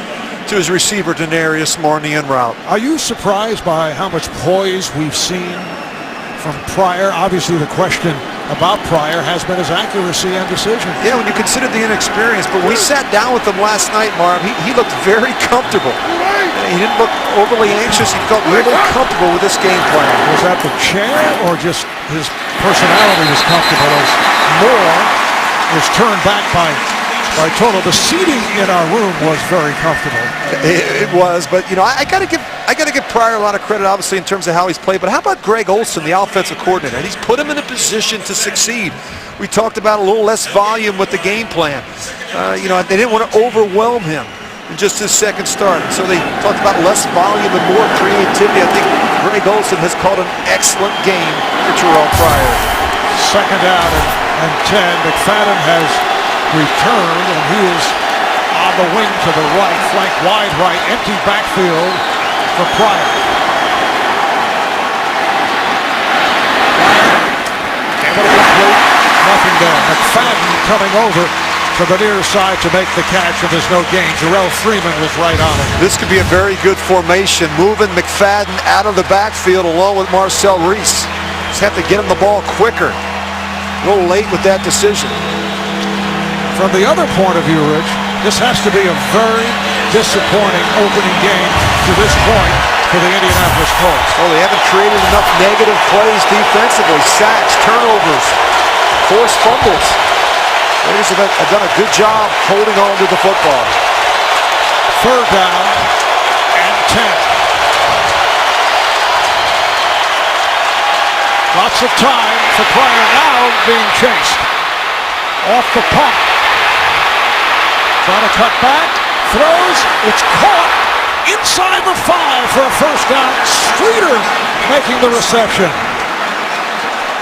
to his receiver, Denarius Moore, in the end route. Are you surprised by how much poise we've seen from Pryor? Obviously, the question about Pryor has been his accuracy and decision. Yeah, when you consider the inexperience, but we sat down with him last night, Marv. He looked very comfortable. He didn't look overly anxious. He felt really comfortable with this game plan. Was that the chair or just his personality was comfortable as Moore was turned back by Toller? The seating in our room was very comfortable. It was, but you know, I gotta give Pryor a lot of credit, obviously, in terms of how he's played. But how about Greg Olson, the offensive coordinator? And he's put him in a position to succeed. We talked about a little less volume with the game plan. You know, they didn't want to overwhelm him in just his second start, so they talked about less volume and more creativity. I think Greg Olson has called an excellent game for Terrell Pryor. Second down and 10. McFadden has returned, and he is on the wing to the right, flank wide right, empty backfield for Pryor. Able to complete, nothing there. McFadden coming over to the near side to make the catch, and there's no gain. Jarrell Freeman was right on it. This could be a very good formation, moving McFadden out of the backfield along with Marcel Reese. Just have to get him the ball quicker. A little late with that decision. From the other point of view, Rich, this has to be a very disappointing opening game to this point for the Indianapolis Colts. Well, they haven't created enough negative plays defensively. Sacks, turnovers, forced fumbles. Raiders have done a good job holding on to the football. Third down and 10. Lots of time for Pryor now being chased. Off the pump. Trying to cut back. Throws. It's caught. Inside the 5 for a first down. Streeter making the reception.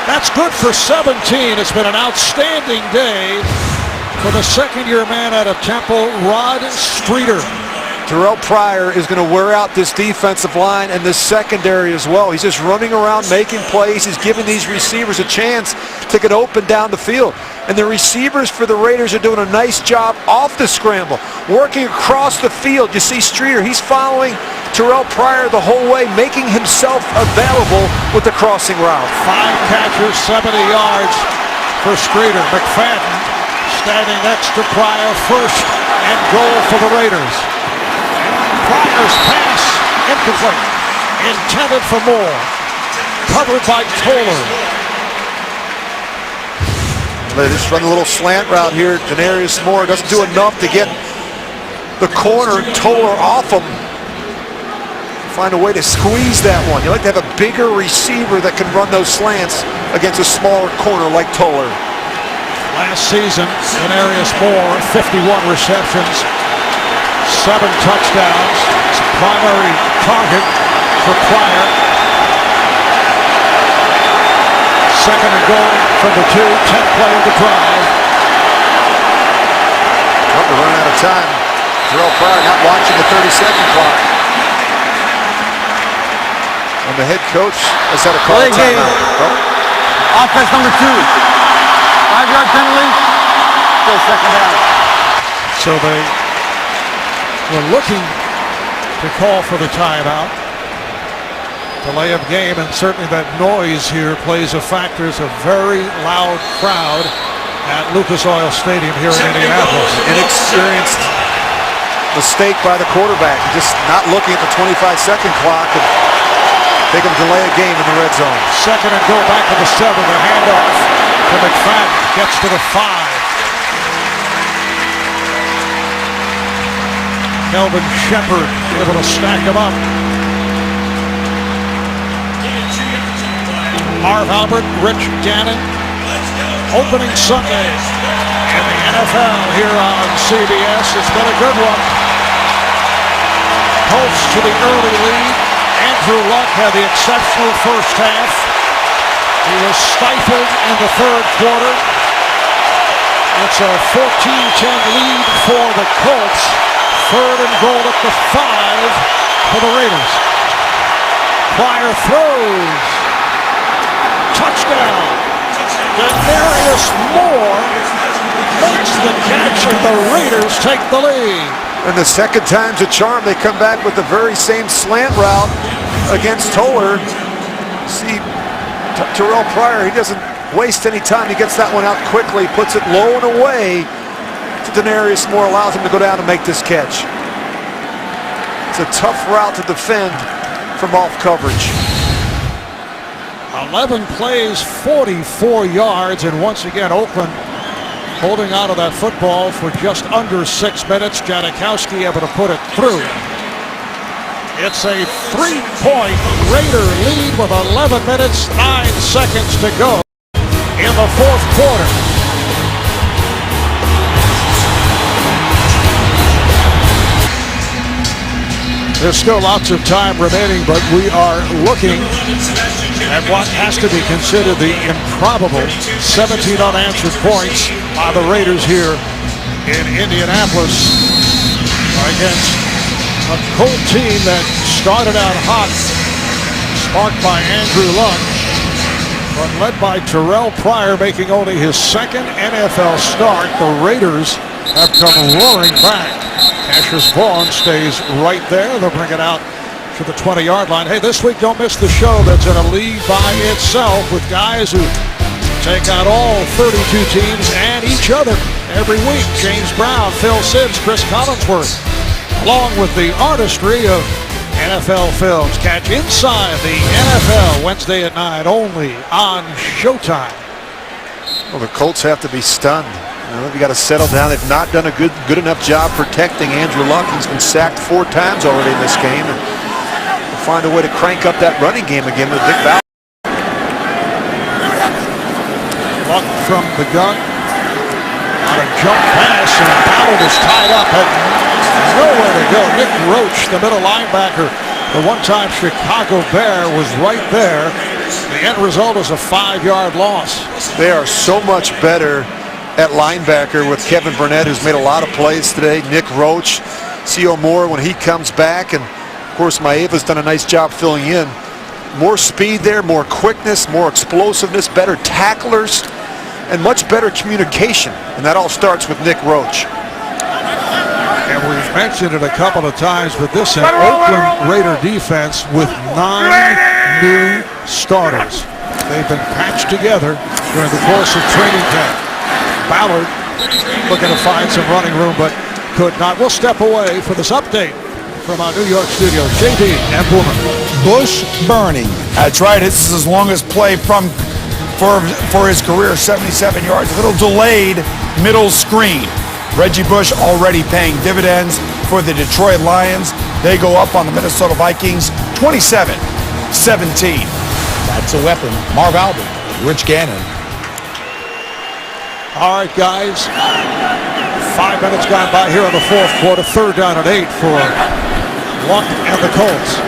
That's good for 17. It's been an outstanding day for the second-year man out of Temple, Rod Streeter. Terrell Pryor is going to wear out this defensive line and this secondary as well. He's just running around making plays. He's giving these receivers a chance to get open down the field. And the receivers for the Raiders are doing a nice job off the scramble, working across the field. You see Streeter, he's following Terrell Pryor the whole way, making himself available with the crossing route. 5 catches, 70 yards for Streeter. McFadden standing next to Pryor, first and goal for the Raiders. Pryor's pass incomplete, intended for Moore, covered by Toller. They just run a little slant route here. Denarius Moore doesn't do enough to get the corner Toller off him. Find a way to squeeze that one. You like to have a bigger receiver that can run those slants against a smaller corner like Toller. Last season, Denarius Moore, 51 receptions, 7 touchdowns. It's a primary target for Pryor. Second and goal from the 2, 10th play of the drive. We're running out of time. Terrell Pryor not watching the 30-second clock. And the head coach has had a call timeout. Oh. Offense number 2. 5-yard penalty. Still second down. So they were looking to call for the timeout. Delay of game, and certainly that noise here plays a factor. It's a very loud crowd at Lucas Oil Stadium here in Indianapolis. Inexperienced mistake by the quarterback. Just not looking at the 25-second clock and they can delay a game in the red zone. Second and goal back to the 7. The handoff to McFadden. Gets to the 5. Kelvin Shepard able to stack him up. Marv Albert, Rich Gannon. Opening Sunday in the NFL here on CBS. It's been a good one. Colts to the early lead. Andrew Luck had the exceptional first half. He was stifled in the third quarter. It's a 14-10 lead for the Colts. Third and goal at the 5 for the Raiders. Pryor throws. Touchdown. Denarius Moore makes the catch and the Raiders take the lead. And the second time's a charm. They come back with the very same slant route against Toller. See Terrell Pryor, he doesn't waste any time. He gets that one out quickly, puts it low and away to Denarius Moore, allows him to go down and make this catch. It's a tough route to defend from off coverage. 11 plays, 44 yards, and once again Oakland holding on to that football for just under 6 minutes. Janikowski able to put it through. It's a 3-point Raider lead with 11 minutes, 9 seconds to go in the fourth quarter. There's still lots of time remaining, but we are looking at what has to be considered the improbable 17 unanswered points by the Raiders here in Indianapolis against a Colt team that started out hot, sparked by Andrew Luck, but led by Terrell Pryor making only his second NFL start. The Raiders have come roaring back. Cassius Vaughn stays right there. They'll bring it out to the 20-yard line. Hey, this week don't miss the show that's in a league by itself with guys who take out all 32 teams and each other every week. James Brown, Phil Simms, Chris Collinsworth, along with the artistry of NFL Films. Catch Inside the NFL Wednesday at 9 only on Showtime. Well, the Colts have to be stunned. They've got to settle down. They've not done a good enough job protecting Andrew Luck. He's been sacked 4 times already in this game. And they'll find a way to crank up that running game again with Vic Ballard. Luck from the gun on a jump pass, and Ballard is tied up. Had nowhere to go. Nick Roach, the middle linebacker, the one-time Chicago Bear, was right there. The end result is a 5-yard loss. They are so much better at linebacker with Kevin Burnett, who's made a lot of plays today. Nick Roach, C.O. Moore when he comes back, and of course Maeva's done a nice job filling in. More speed there, more quickness, more explosiveness, better tacklers, and much better communication. And that all starts with Nick Roach. And we've mentioned it a couple of times, but this is an Oakland Raider defense with 9 new starters. They've been patched together during the course of training camp. Ballard looking to find some running room, but could not. We'll step away for this update from our New York studios. JD and Boomer. Bush burning. That's right. This is his longest play for his career, 77 yards. A little delayed middle screen. Reggie Bush already paying dividends for the Detroit Lions. They go up on the Minnesota Vikings 27-17. That's a weapon. Marv Albert, Rich Gannon. All right, guys. 5 minutes gone by here in the fourth quarter. 3rd down and 8 for Luck and the Colts.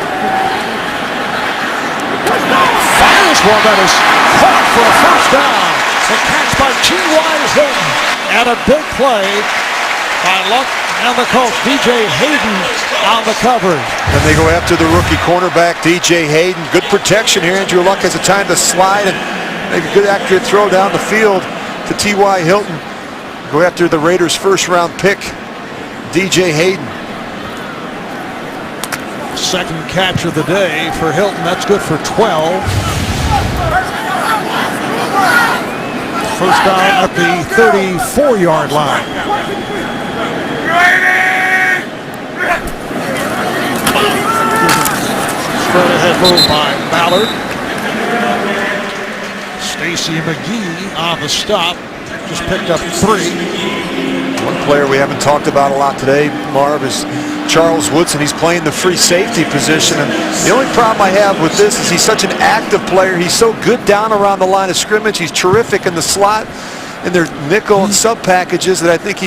Fires one that is caught for a first down. A catch by T.Y. Hilton. And a big play by Luck and the Colts. DJ Hayden on the coverage. And they go after the rookie cornerback, DJ Hayden. Good protection here. Andrew Luck has a time to slide and make a good accurate throw down the field to T.Y. Hilton. Go after the Raiders' first-round pick, DJ Hayden. Second catch of the day for Hilton. That's good for 12. First down at the 34-yard line. Straight ahead move by Ballard. Stacy McGee on the stop. Just picked up 3. One player we haven't talked about a lot today, Marv, is Charles Woodson. He's playing the free safety position, and the only problem I have with this is he's such an active player. He's so good down around the line of scrimmage. He's terrific in the slot in their nickel and sub packages that I think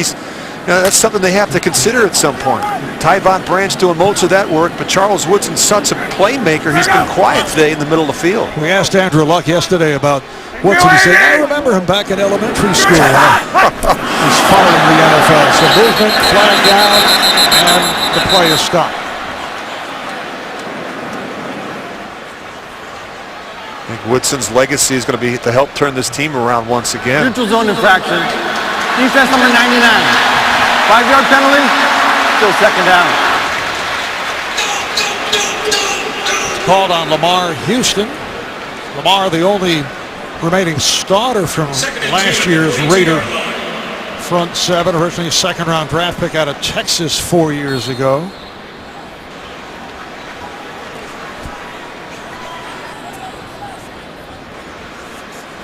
that's something they have to consider at some point. Tyvon Branch doing most of that work, but Charles Woodson's such a playmaker. He's been quiet today in the middle of the field. We asked Andrew Luck yesterday about Woodson. He said, I remember him back in elementary school. He's following the NFL. So movement, flag down, and the play is stopped. I think Woodson's legacy is going to be to help turn this team around once again. Neutral zone infraction. Defense number 99. 5-yard penalty. Still second down. Called on Lamar Houston. Lamar, the only remaining starter from last year's Raider front 7, originally a 2nd-round draft pick out of Texas 4 years ago.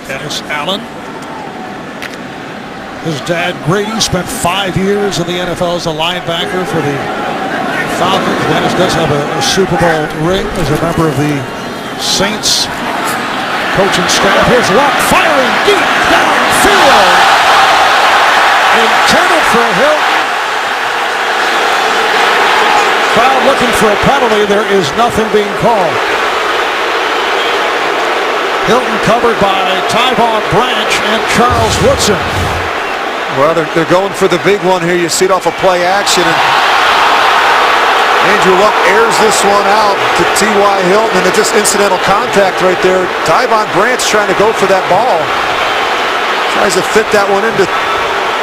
Dennis Allen. His dad, Grady, spent 5 years in the NFL as a linebacker for the Falcons. Dennis does have a Super Bowl ring as a member of the Saints coaching staff. Here's Luck firing deep downfield. Intended for Hilton. Crowd looking for a penalty. There is nothing being called. Hilton covered by Tyvon Branch and Charles Woodson. Well, they're going for the big one here. You see it off of play action. And Andrew Luck airs this one out to T.Y. Hilton, and it's just incidental contact right there. Tyvon Branch trying to go for that ball. Tries to fit that one into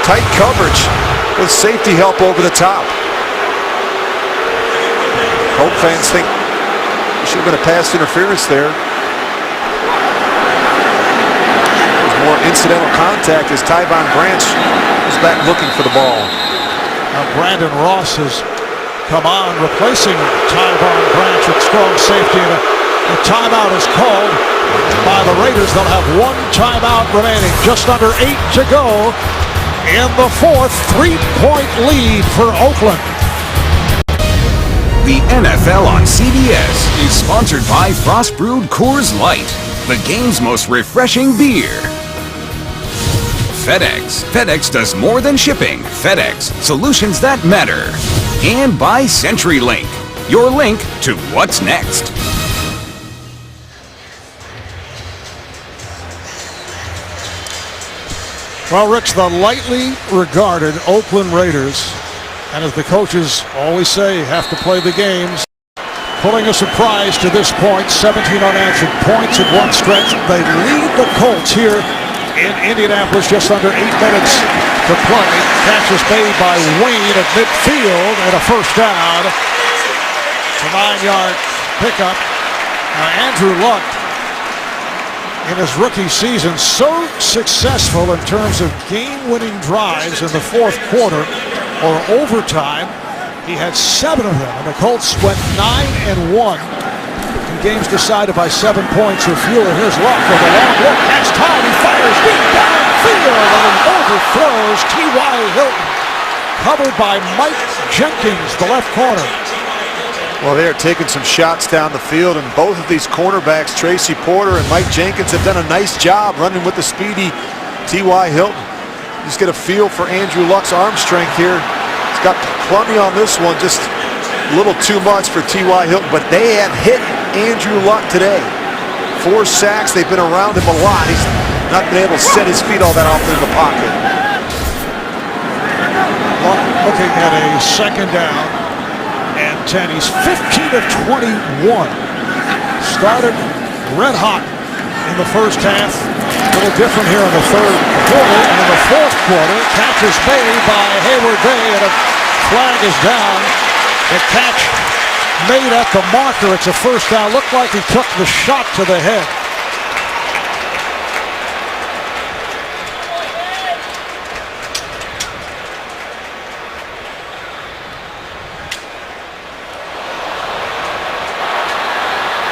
tight coverage with safety help over the top. Hope fans think there should have been a pass interference there. More incidental contact as Tyvon Branch is back looking for the ball. Now Brandon Ross has come on, replacing Tyvon Branch at strong safety. And a timeout is called by the Raiders. They'll have one timeout remaining. Just under 8 to go in the fourth. 3-point lead for Oakland. The NFL on CBS is sponsored by Frost Brewed Coors Light, the game's most refreshing beer. FedEx. FedEx does more than shipping. FedEx, solutions that matter. And by CenturyLink, your link to what's next. Well, Rich, the lightly regarded Oakland Raiders, and as the coaches always say, have to play the games, pulling a surprise to this point, 17 unanswered points at one stretch. They lead the Colts here in Indianapolis, just under 8 minutes to play. Catch is made by Wayne at midfield and a first down. It's a 9-yard pickup. Andrew Luck, in his rookie season, so successful in terms of game-winning drives in the fourth quarter or overtime. He had 7 of them, and the Colts went 9-1 in games decided by 7 points or fewer. Here's Luck with a long look. Has time. He fires deep downfield and overthrows T.Y. Hilton. Covered by Mike Jenkins, the left corner. Well, they are taking some shots down the field, and both of these cornerbacks, Tracy Porter and Mike Jenkins, have done a nice job running with the speedy T.Y. Hilton. Just get a feel for Andrew Luck's arm strength here. He's got plenty on this one, just a little too much for T.Y. Hilton, but they have hit Andrew Luck today. 4 sacks, they've been around him a lot. He's not been able to set his feet all that often in the pocket. Luck looking at a second down and 10. He's 15 of 21. Started red hot in the first half. A little different here in the third quarter. And in the fourth quarter, catch is made by Hayward Bay, and a flag is down. The catch made at the marker. It's a first down. Looked like he took the shot to the head.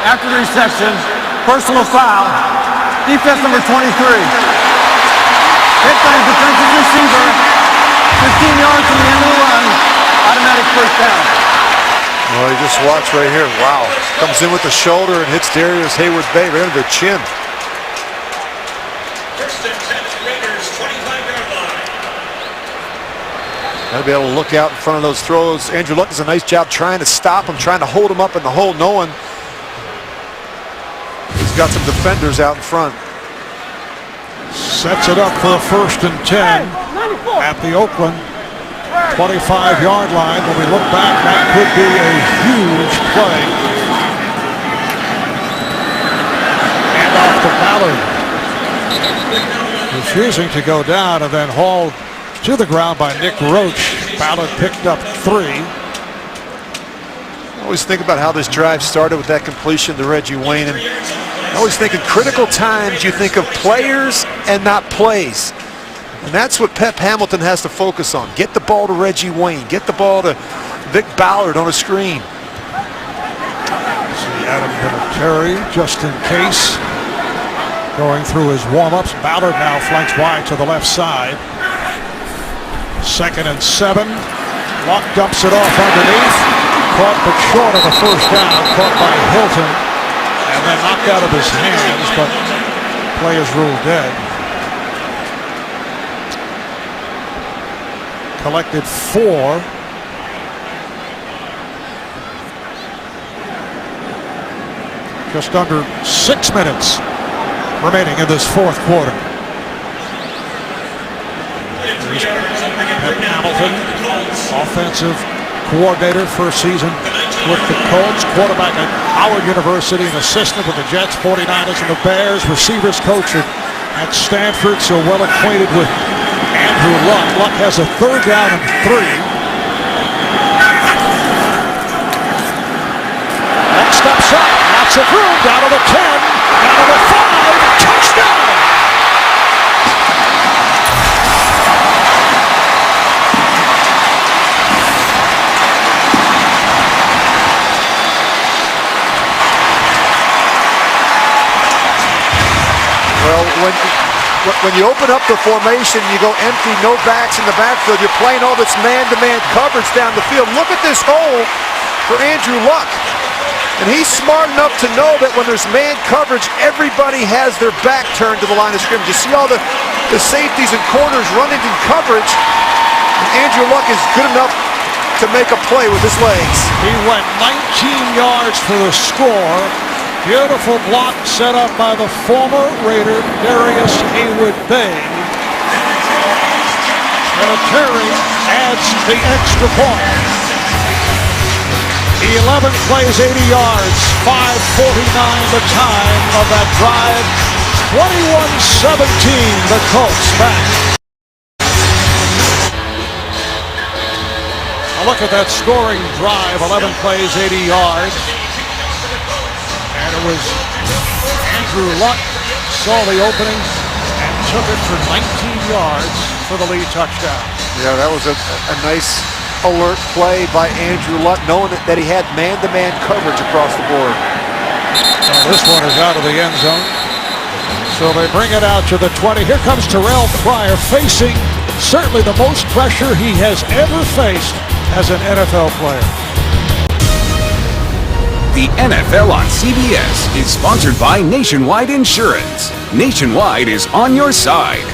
After the reception, personal foul, defense number 23. Hit by his defensive receiver, 15 yards from the end of the run, automatic first down. Well, you just watch right here. Wow. Comes in with the shoulder and hits Darius Hayward Bay right under the chin. First and 10, Raiders, 25-yard line. Got to be able to look out in front of those throws. Andrew Luck does a nice job trying to stop him, trying to hold him up in the hole, knowing he's got some defenders out in front. Sets it up for a first and 10 at the Oakland 25-yard line. When we look back, that could be a huge play. And off to Ballard. Refusing to go down, and then hauled to the ground by Nick Roach. Ballard picked up 3. I always think about how this drive started with that completion to Reggie Wayne. And I always think in critical times you think of players and not plays. And that's what Pep Hamilton has to focus on. Get the ball to Reggie Wayne. Get the ball to Vic Ballard on a screen. See Adam Vinatieri just in case. Going through his warm-ups. Ballard now flanks wide to the left side. 2nd and 7. Luck dumps it off underneath. Caught but short of the first down. Caught by Hilton. And then knocked out of his hands, but play is ruled dead. Collected 4. Just under 6 minutes remaining in this fourth quarter. Pep Hamilton, offensive coordinator, first season with the Colts, quarterback at Howard University, an assistant with the Jets, 49ers, and the Bears, receivers coach at Stanford, so well acquainted with Andrew Luck. Luck has a 3rd down and 3. Luck steps up, lots of room, down to the 10, down to the 5, touchdown! when you open up the formation, you go empty, no backs in the backfield. You're playing all this man-to-man coverage down the field. Look at this hole for Andrew Luck. And he's smart enough to know that when there's man coverage, everybody has their back turned to the line of scrimmage. You see all the safeties and corners running in coverage. And Andrew Luck is good enough to make a play with his legs. He went 19 yards for the score. Beautiful block set up by the former Raider, Darius Haywood-Bay. And a carry adds the extra point. 11 plays, 80 yards, 5:49 the time of that drive. 21-17, the Colts back. Now look at that scoring drive, 11 plays, 80 yards. And it was Andrew Luck saw the opening and took it for 19 yards for the lead touchdown. Yeah, that was a nice alert play by Andrew Luck, knowing that he had man-to-man coverage across the board. Now this one is out of the end zone. So they bring it out to the 20. Here comes Terrell Pryor facing certainly the most pressure he has ever faced as an NFL player. The NFL on CBS is sponsored by Nationwide Insurance. Nationwide is on your side.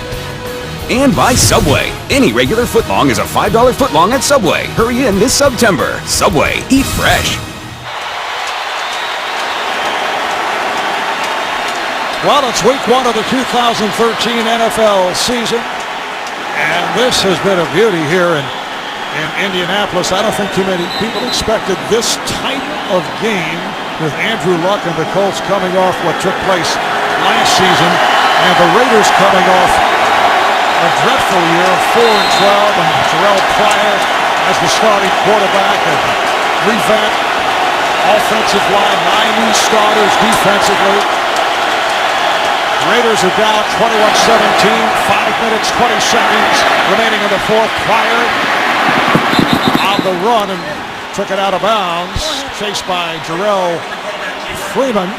And by Subway. Any regular footlong is a $5 footlong at Subway. Hurry in this September. Subway. Eat fresh. Well, it's week 1 of the 2013 NFL season. And this has been a beauty here in Indianapolis. I don't think too many people expected this type of game with Andrew Luck and the Colts coming off what took place last season. And the Raiders coming off a dreadful year of 4-12, and Terrell Pryor as the starting quarterback, and revamped offensive line, 9 new starters defensively. Raiders are down 21-17, 5 minutes, 20 seconds remaining in the fourth. Pryor on the run and took it out of bounds, chased by Jarrell Freeman.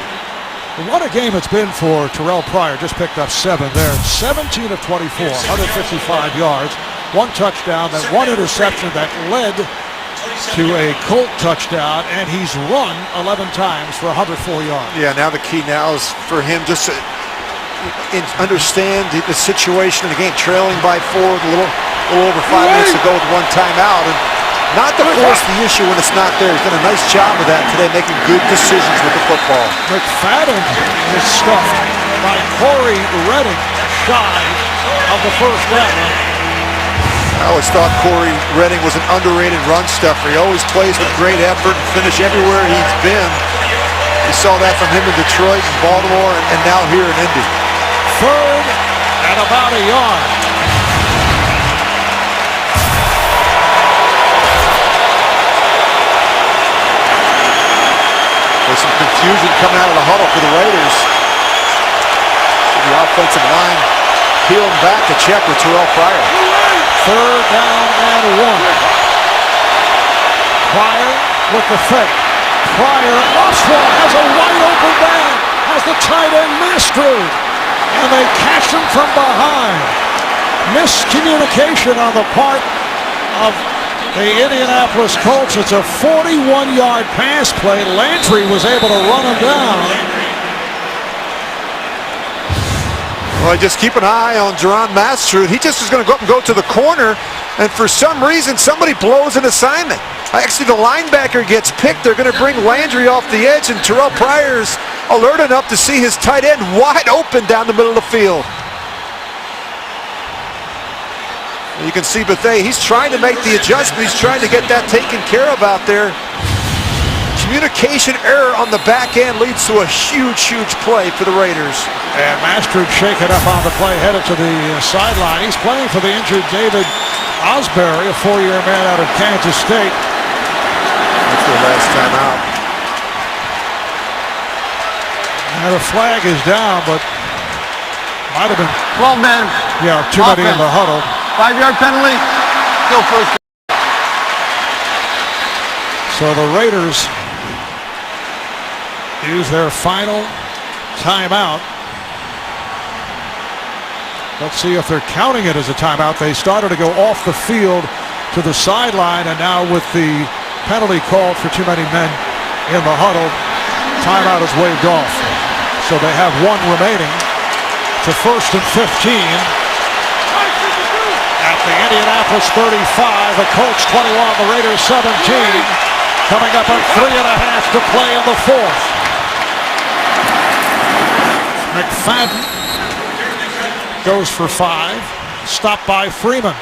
What a game it's been for Terrell Pryor. Just picked up 7 there. 17 of 24, 155 yards, 1 touchdown, then 1 interception that led to a Colt touchdown, and he's run 11 times for 104 yards. Yeah, now the key now is for him just to understand the situation of the game, trailing by 4 with a little over 5 minutes to go with 1 timeout, and not to force the issue when it's not there. He's done a nice job of that today, making good decisions with the football. McFadden is stuffed by Corey Redding, shy of the first down. I always thought Corey Redding was an underrated run stuffer. He always plays with great effort and finish everywhere he's been. We saw that from him in Detroit and Baltimore and now here in Indy. 3rd and about a yard. There's some confusion coming out of the huddle for the Raiders. The offensive line peeling back to check with Terrell Pryor. 3rd down and 1. Pryor with the fake. Pryor, Oswald has a wide open man, has the tight end miscrew, and they catch him from behind. Miscommunication on the part of the Indianapolis Colts. It's a 41-yard pass play. Landry was able to run him down. Well, just keep an eye on Jerron Mastrud. He just is going to go up and go to the corner, and for some reason, somebody blows an assignment. Actually, the linebacker gets picked. They're going to bring Landry off the edge, and Terrell Pryor's alert enough to see his tight end wide open down the middle of the field. You can see Bethea, he's trying to make the adjustment. He's trying to get that taken care of out there. Communication error on the back end leads to a huge play for the Raiders. And Mastrud shaken up on the play, headed to the sideline. He's playing for the injured David Osbury, a 4-year man out of Kansas State. That's their last time out. And the flag is down, but might have been 12 men. Yeah, too many in the huddle. 5-yard penalty. Still first. So the Raiders use their final timeout. Let's see if they're counting it as a timeout. They started to go off the field to the sideline, and now with the penalty called for too many men in the huddle, timeout is waved off. So they have one remaining to 1st and 15 at the Indianapolis 35. The Colts 21, the Raiders 17. Coming up on 3.5 to play in the 4th. McFadden goes for 5. Stopped by Freeman.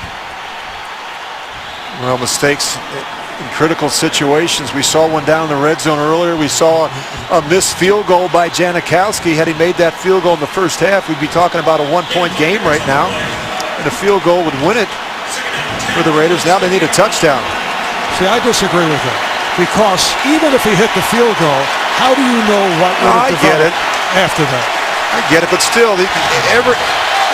Well, mistakes in critical situations. We saw one down in the red zone earlier. We saw a missed field goal by Janikowski. Had he made that field goal in the first half, we'd be talking about a 1-point game right now. And a field goal would win it for the Raiders. Now they need a touchdown. See, I disagree with that. Because even if he hit the field goal, how do you know what would have developed after that? I get it, but still,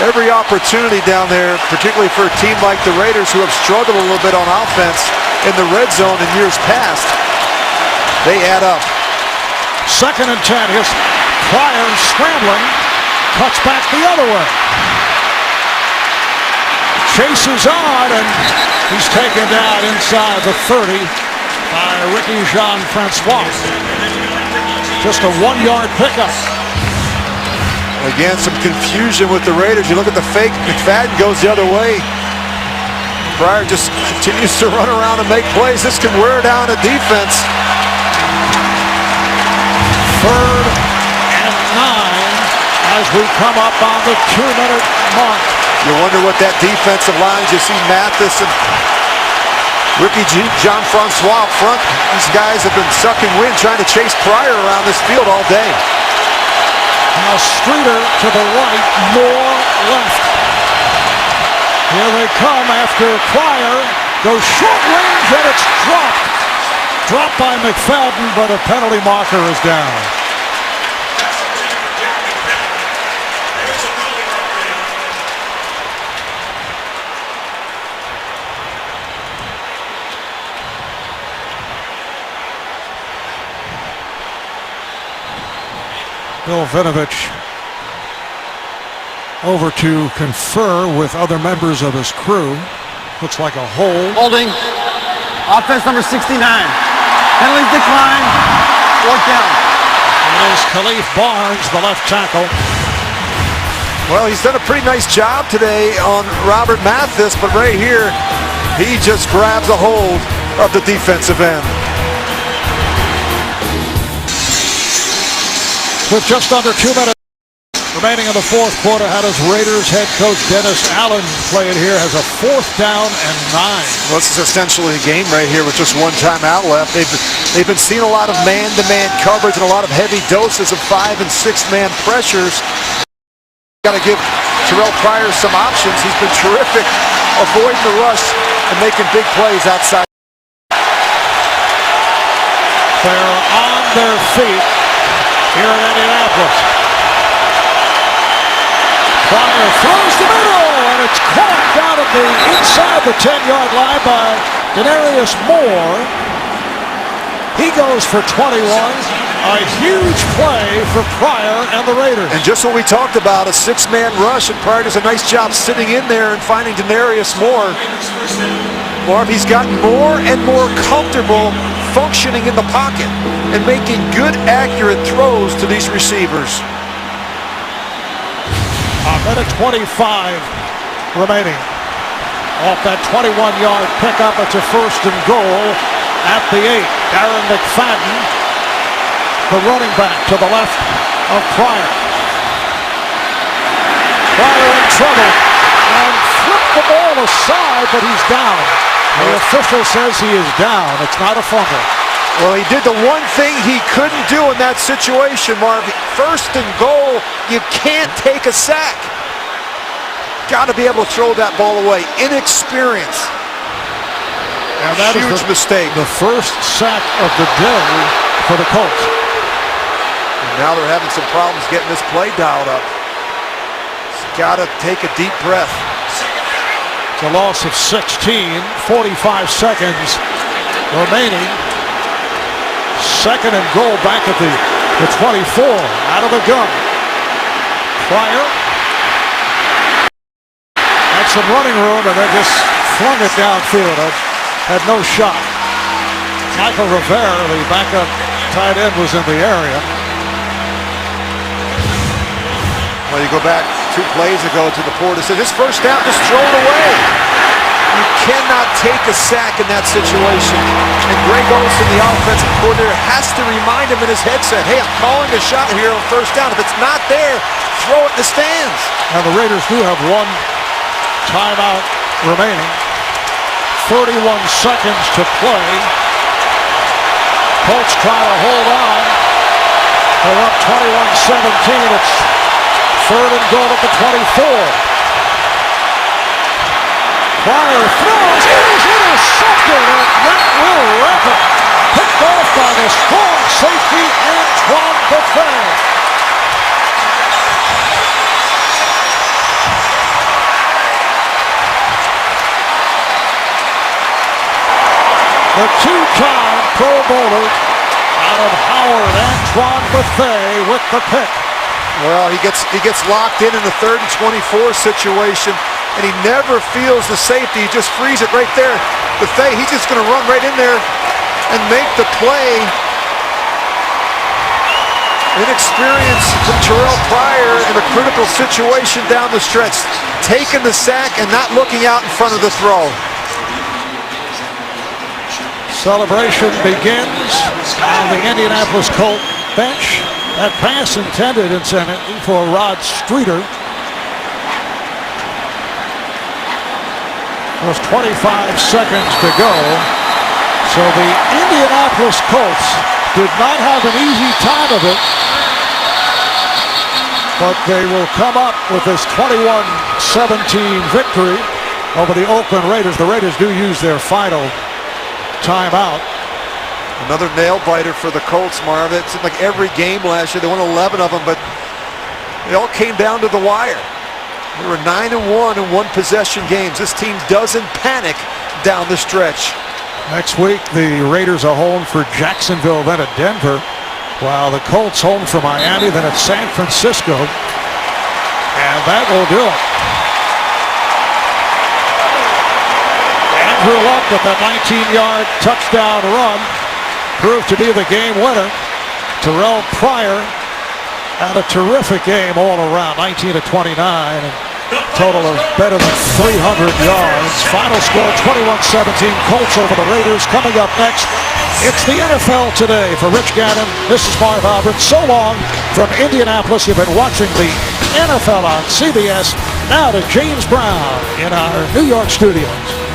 every opportunity down there, particularly for a team like the Raiders who have struggled a little bit on offense in the red zone in years past, they add up. 2nd and 10. Here's Pryor scrambling, cuts back the other way. Chases on, and he's taken down inside the 30 by Ricky Jean-Francois. Just a 1-yard pickup. Again, some confusion with the Raiders. You look at the fake, McFadden goes the other way. Pryor just continues to run around and make plays. This can wear down a defense. 3rd and 9 as we come up on the 2-minute mark. You wonder what that defensive line is. You see Mathis and Ricky Jean-Francois up front. These guys have been sucking wind trying to chase Pryor around this field all day. Now Streeter to the right, Moore left. Here they come after Pryor goes short range, and it's dropped. Dropped by McFadden, but a penalty marker is down. Bill Vinovich over to confer with other members of his crew. Looks like a hold. Holding. Offense number 69. Penalties decline. 4th down. It is Khalif Barnes, the left tackle. Well, he's done a pretty nice job today on Robert Mathis, but right here, he just grabs a hold of the defensive end. With just under 2 minutes remaining in the 4th quarter, how does Raiders head coach Dennis Allen play it here? Has a 4th down and 9. Well, this is essentially a game right here with just one timeout left. They've been seeing a lot of man-to-man coverage and a lot of heavy doses of 5- and 6-man pressures. Got to give Terrell Pryor some options. He's been terrific avoiding the rush and making big plays outside. They're on their feet here in Indianapolis. Pryor throws the middle, and it's caught down at the inside the 10-yard line by Denarius Moore. He goes for 21. A huge play for Pryor and the Raiders. And just what we talked about, a 6-man rush, and Pryor does a nice job sitting in there and finding Denarius Moore. Marv, he's gotten more and more comfortable functioning in the pocket and making good, accurate throws to these receivers. A minute 25 remaining. Off that 21-yard pickup, it's a 1st and goal at the 8. Darren McFadden, the running back to the left of Pryor. Pryor in trouble and flipped the ball aside, but he's down. The official says he is down. It's not a fumble. Well, he did the one thing he couldn't do in that situation, Marv. 1st and goal, you can't take a sack. Got to be able to throw that ball away. Inexperience. And that huge mistake. The first sack of the day for the Colts. And now they're having some problems getting this play dialed up. Got to take a deep breath. It's a loss of 16, 45 seconds remaining. 2nd and goal back at the 24, out of the gun. Pryor some running room and then just flung it downfield. Had no shot. Michael Rivera, the backup tight end, was in the area. Well, you go back 2 plays ago to the Porter. Said this first down, just throw it away. You cannot take a sack in that situation. And Greg Olsen, the offensive coordinator, has to remind him in his headset, hey, I'm calling a shot here on first down. If it's not there, throw it in the stands. Now the Raiders do have 1 timeout remaining. 31 seconds to play. Colts try to hold on. They're up 21-17. It's 3rd and goal at the 24. Pryor throws. It is intercepted, and that will wrap it. Picked off by the strong safety Antoine Buffet. The 2-time Pro Bowler out of Howard, Antoine Buffet with the pick. Well, he gets locked in the 3rd and 24 situation, and he never feels the safety. He just frees it right there. Buffet, he's just going to run right in there and make the play. Inexperience from Terrell Pryor in a critical situation down the stretch, taking the sack and not looking out in front of the throw. Celebration begins on the Indianapolis Colts bench. That pass intended incidentally for Rod Streeter. There's 25 seconds to go. So the Indianapolis Colts did not have an easy time of it, but they will come up with this 21-17 victory over the Oakland Raiders. The Raiders do use their final timeout. Another nail-biter for the Colts, Marv. It seemed like every game last year, they won 11 of them, but they all came down to the wire. They were 9-1 in one-possession games. This team doesn't panic down the stretch. Next week, the Raiders are home for Jacksonville, then at Denver, while the Colts home for Miami, then at San Francisco. And that will do it. Andrew Luck with that 19-yard touchdown run proved to be the game winner. Terrell Pryor had a terrific game all around, 19 of 29, and total of better than 300 yards. Final score 21-17, Colts over the Raiders. Coming up next, it's the NFL Today. For Rich Gannon, this is Marv Albert. So long from Indianapolis. You've been watching the NFL on CBS. Now to James Brown in our New York studios.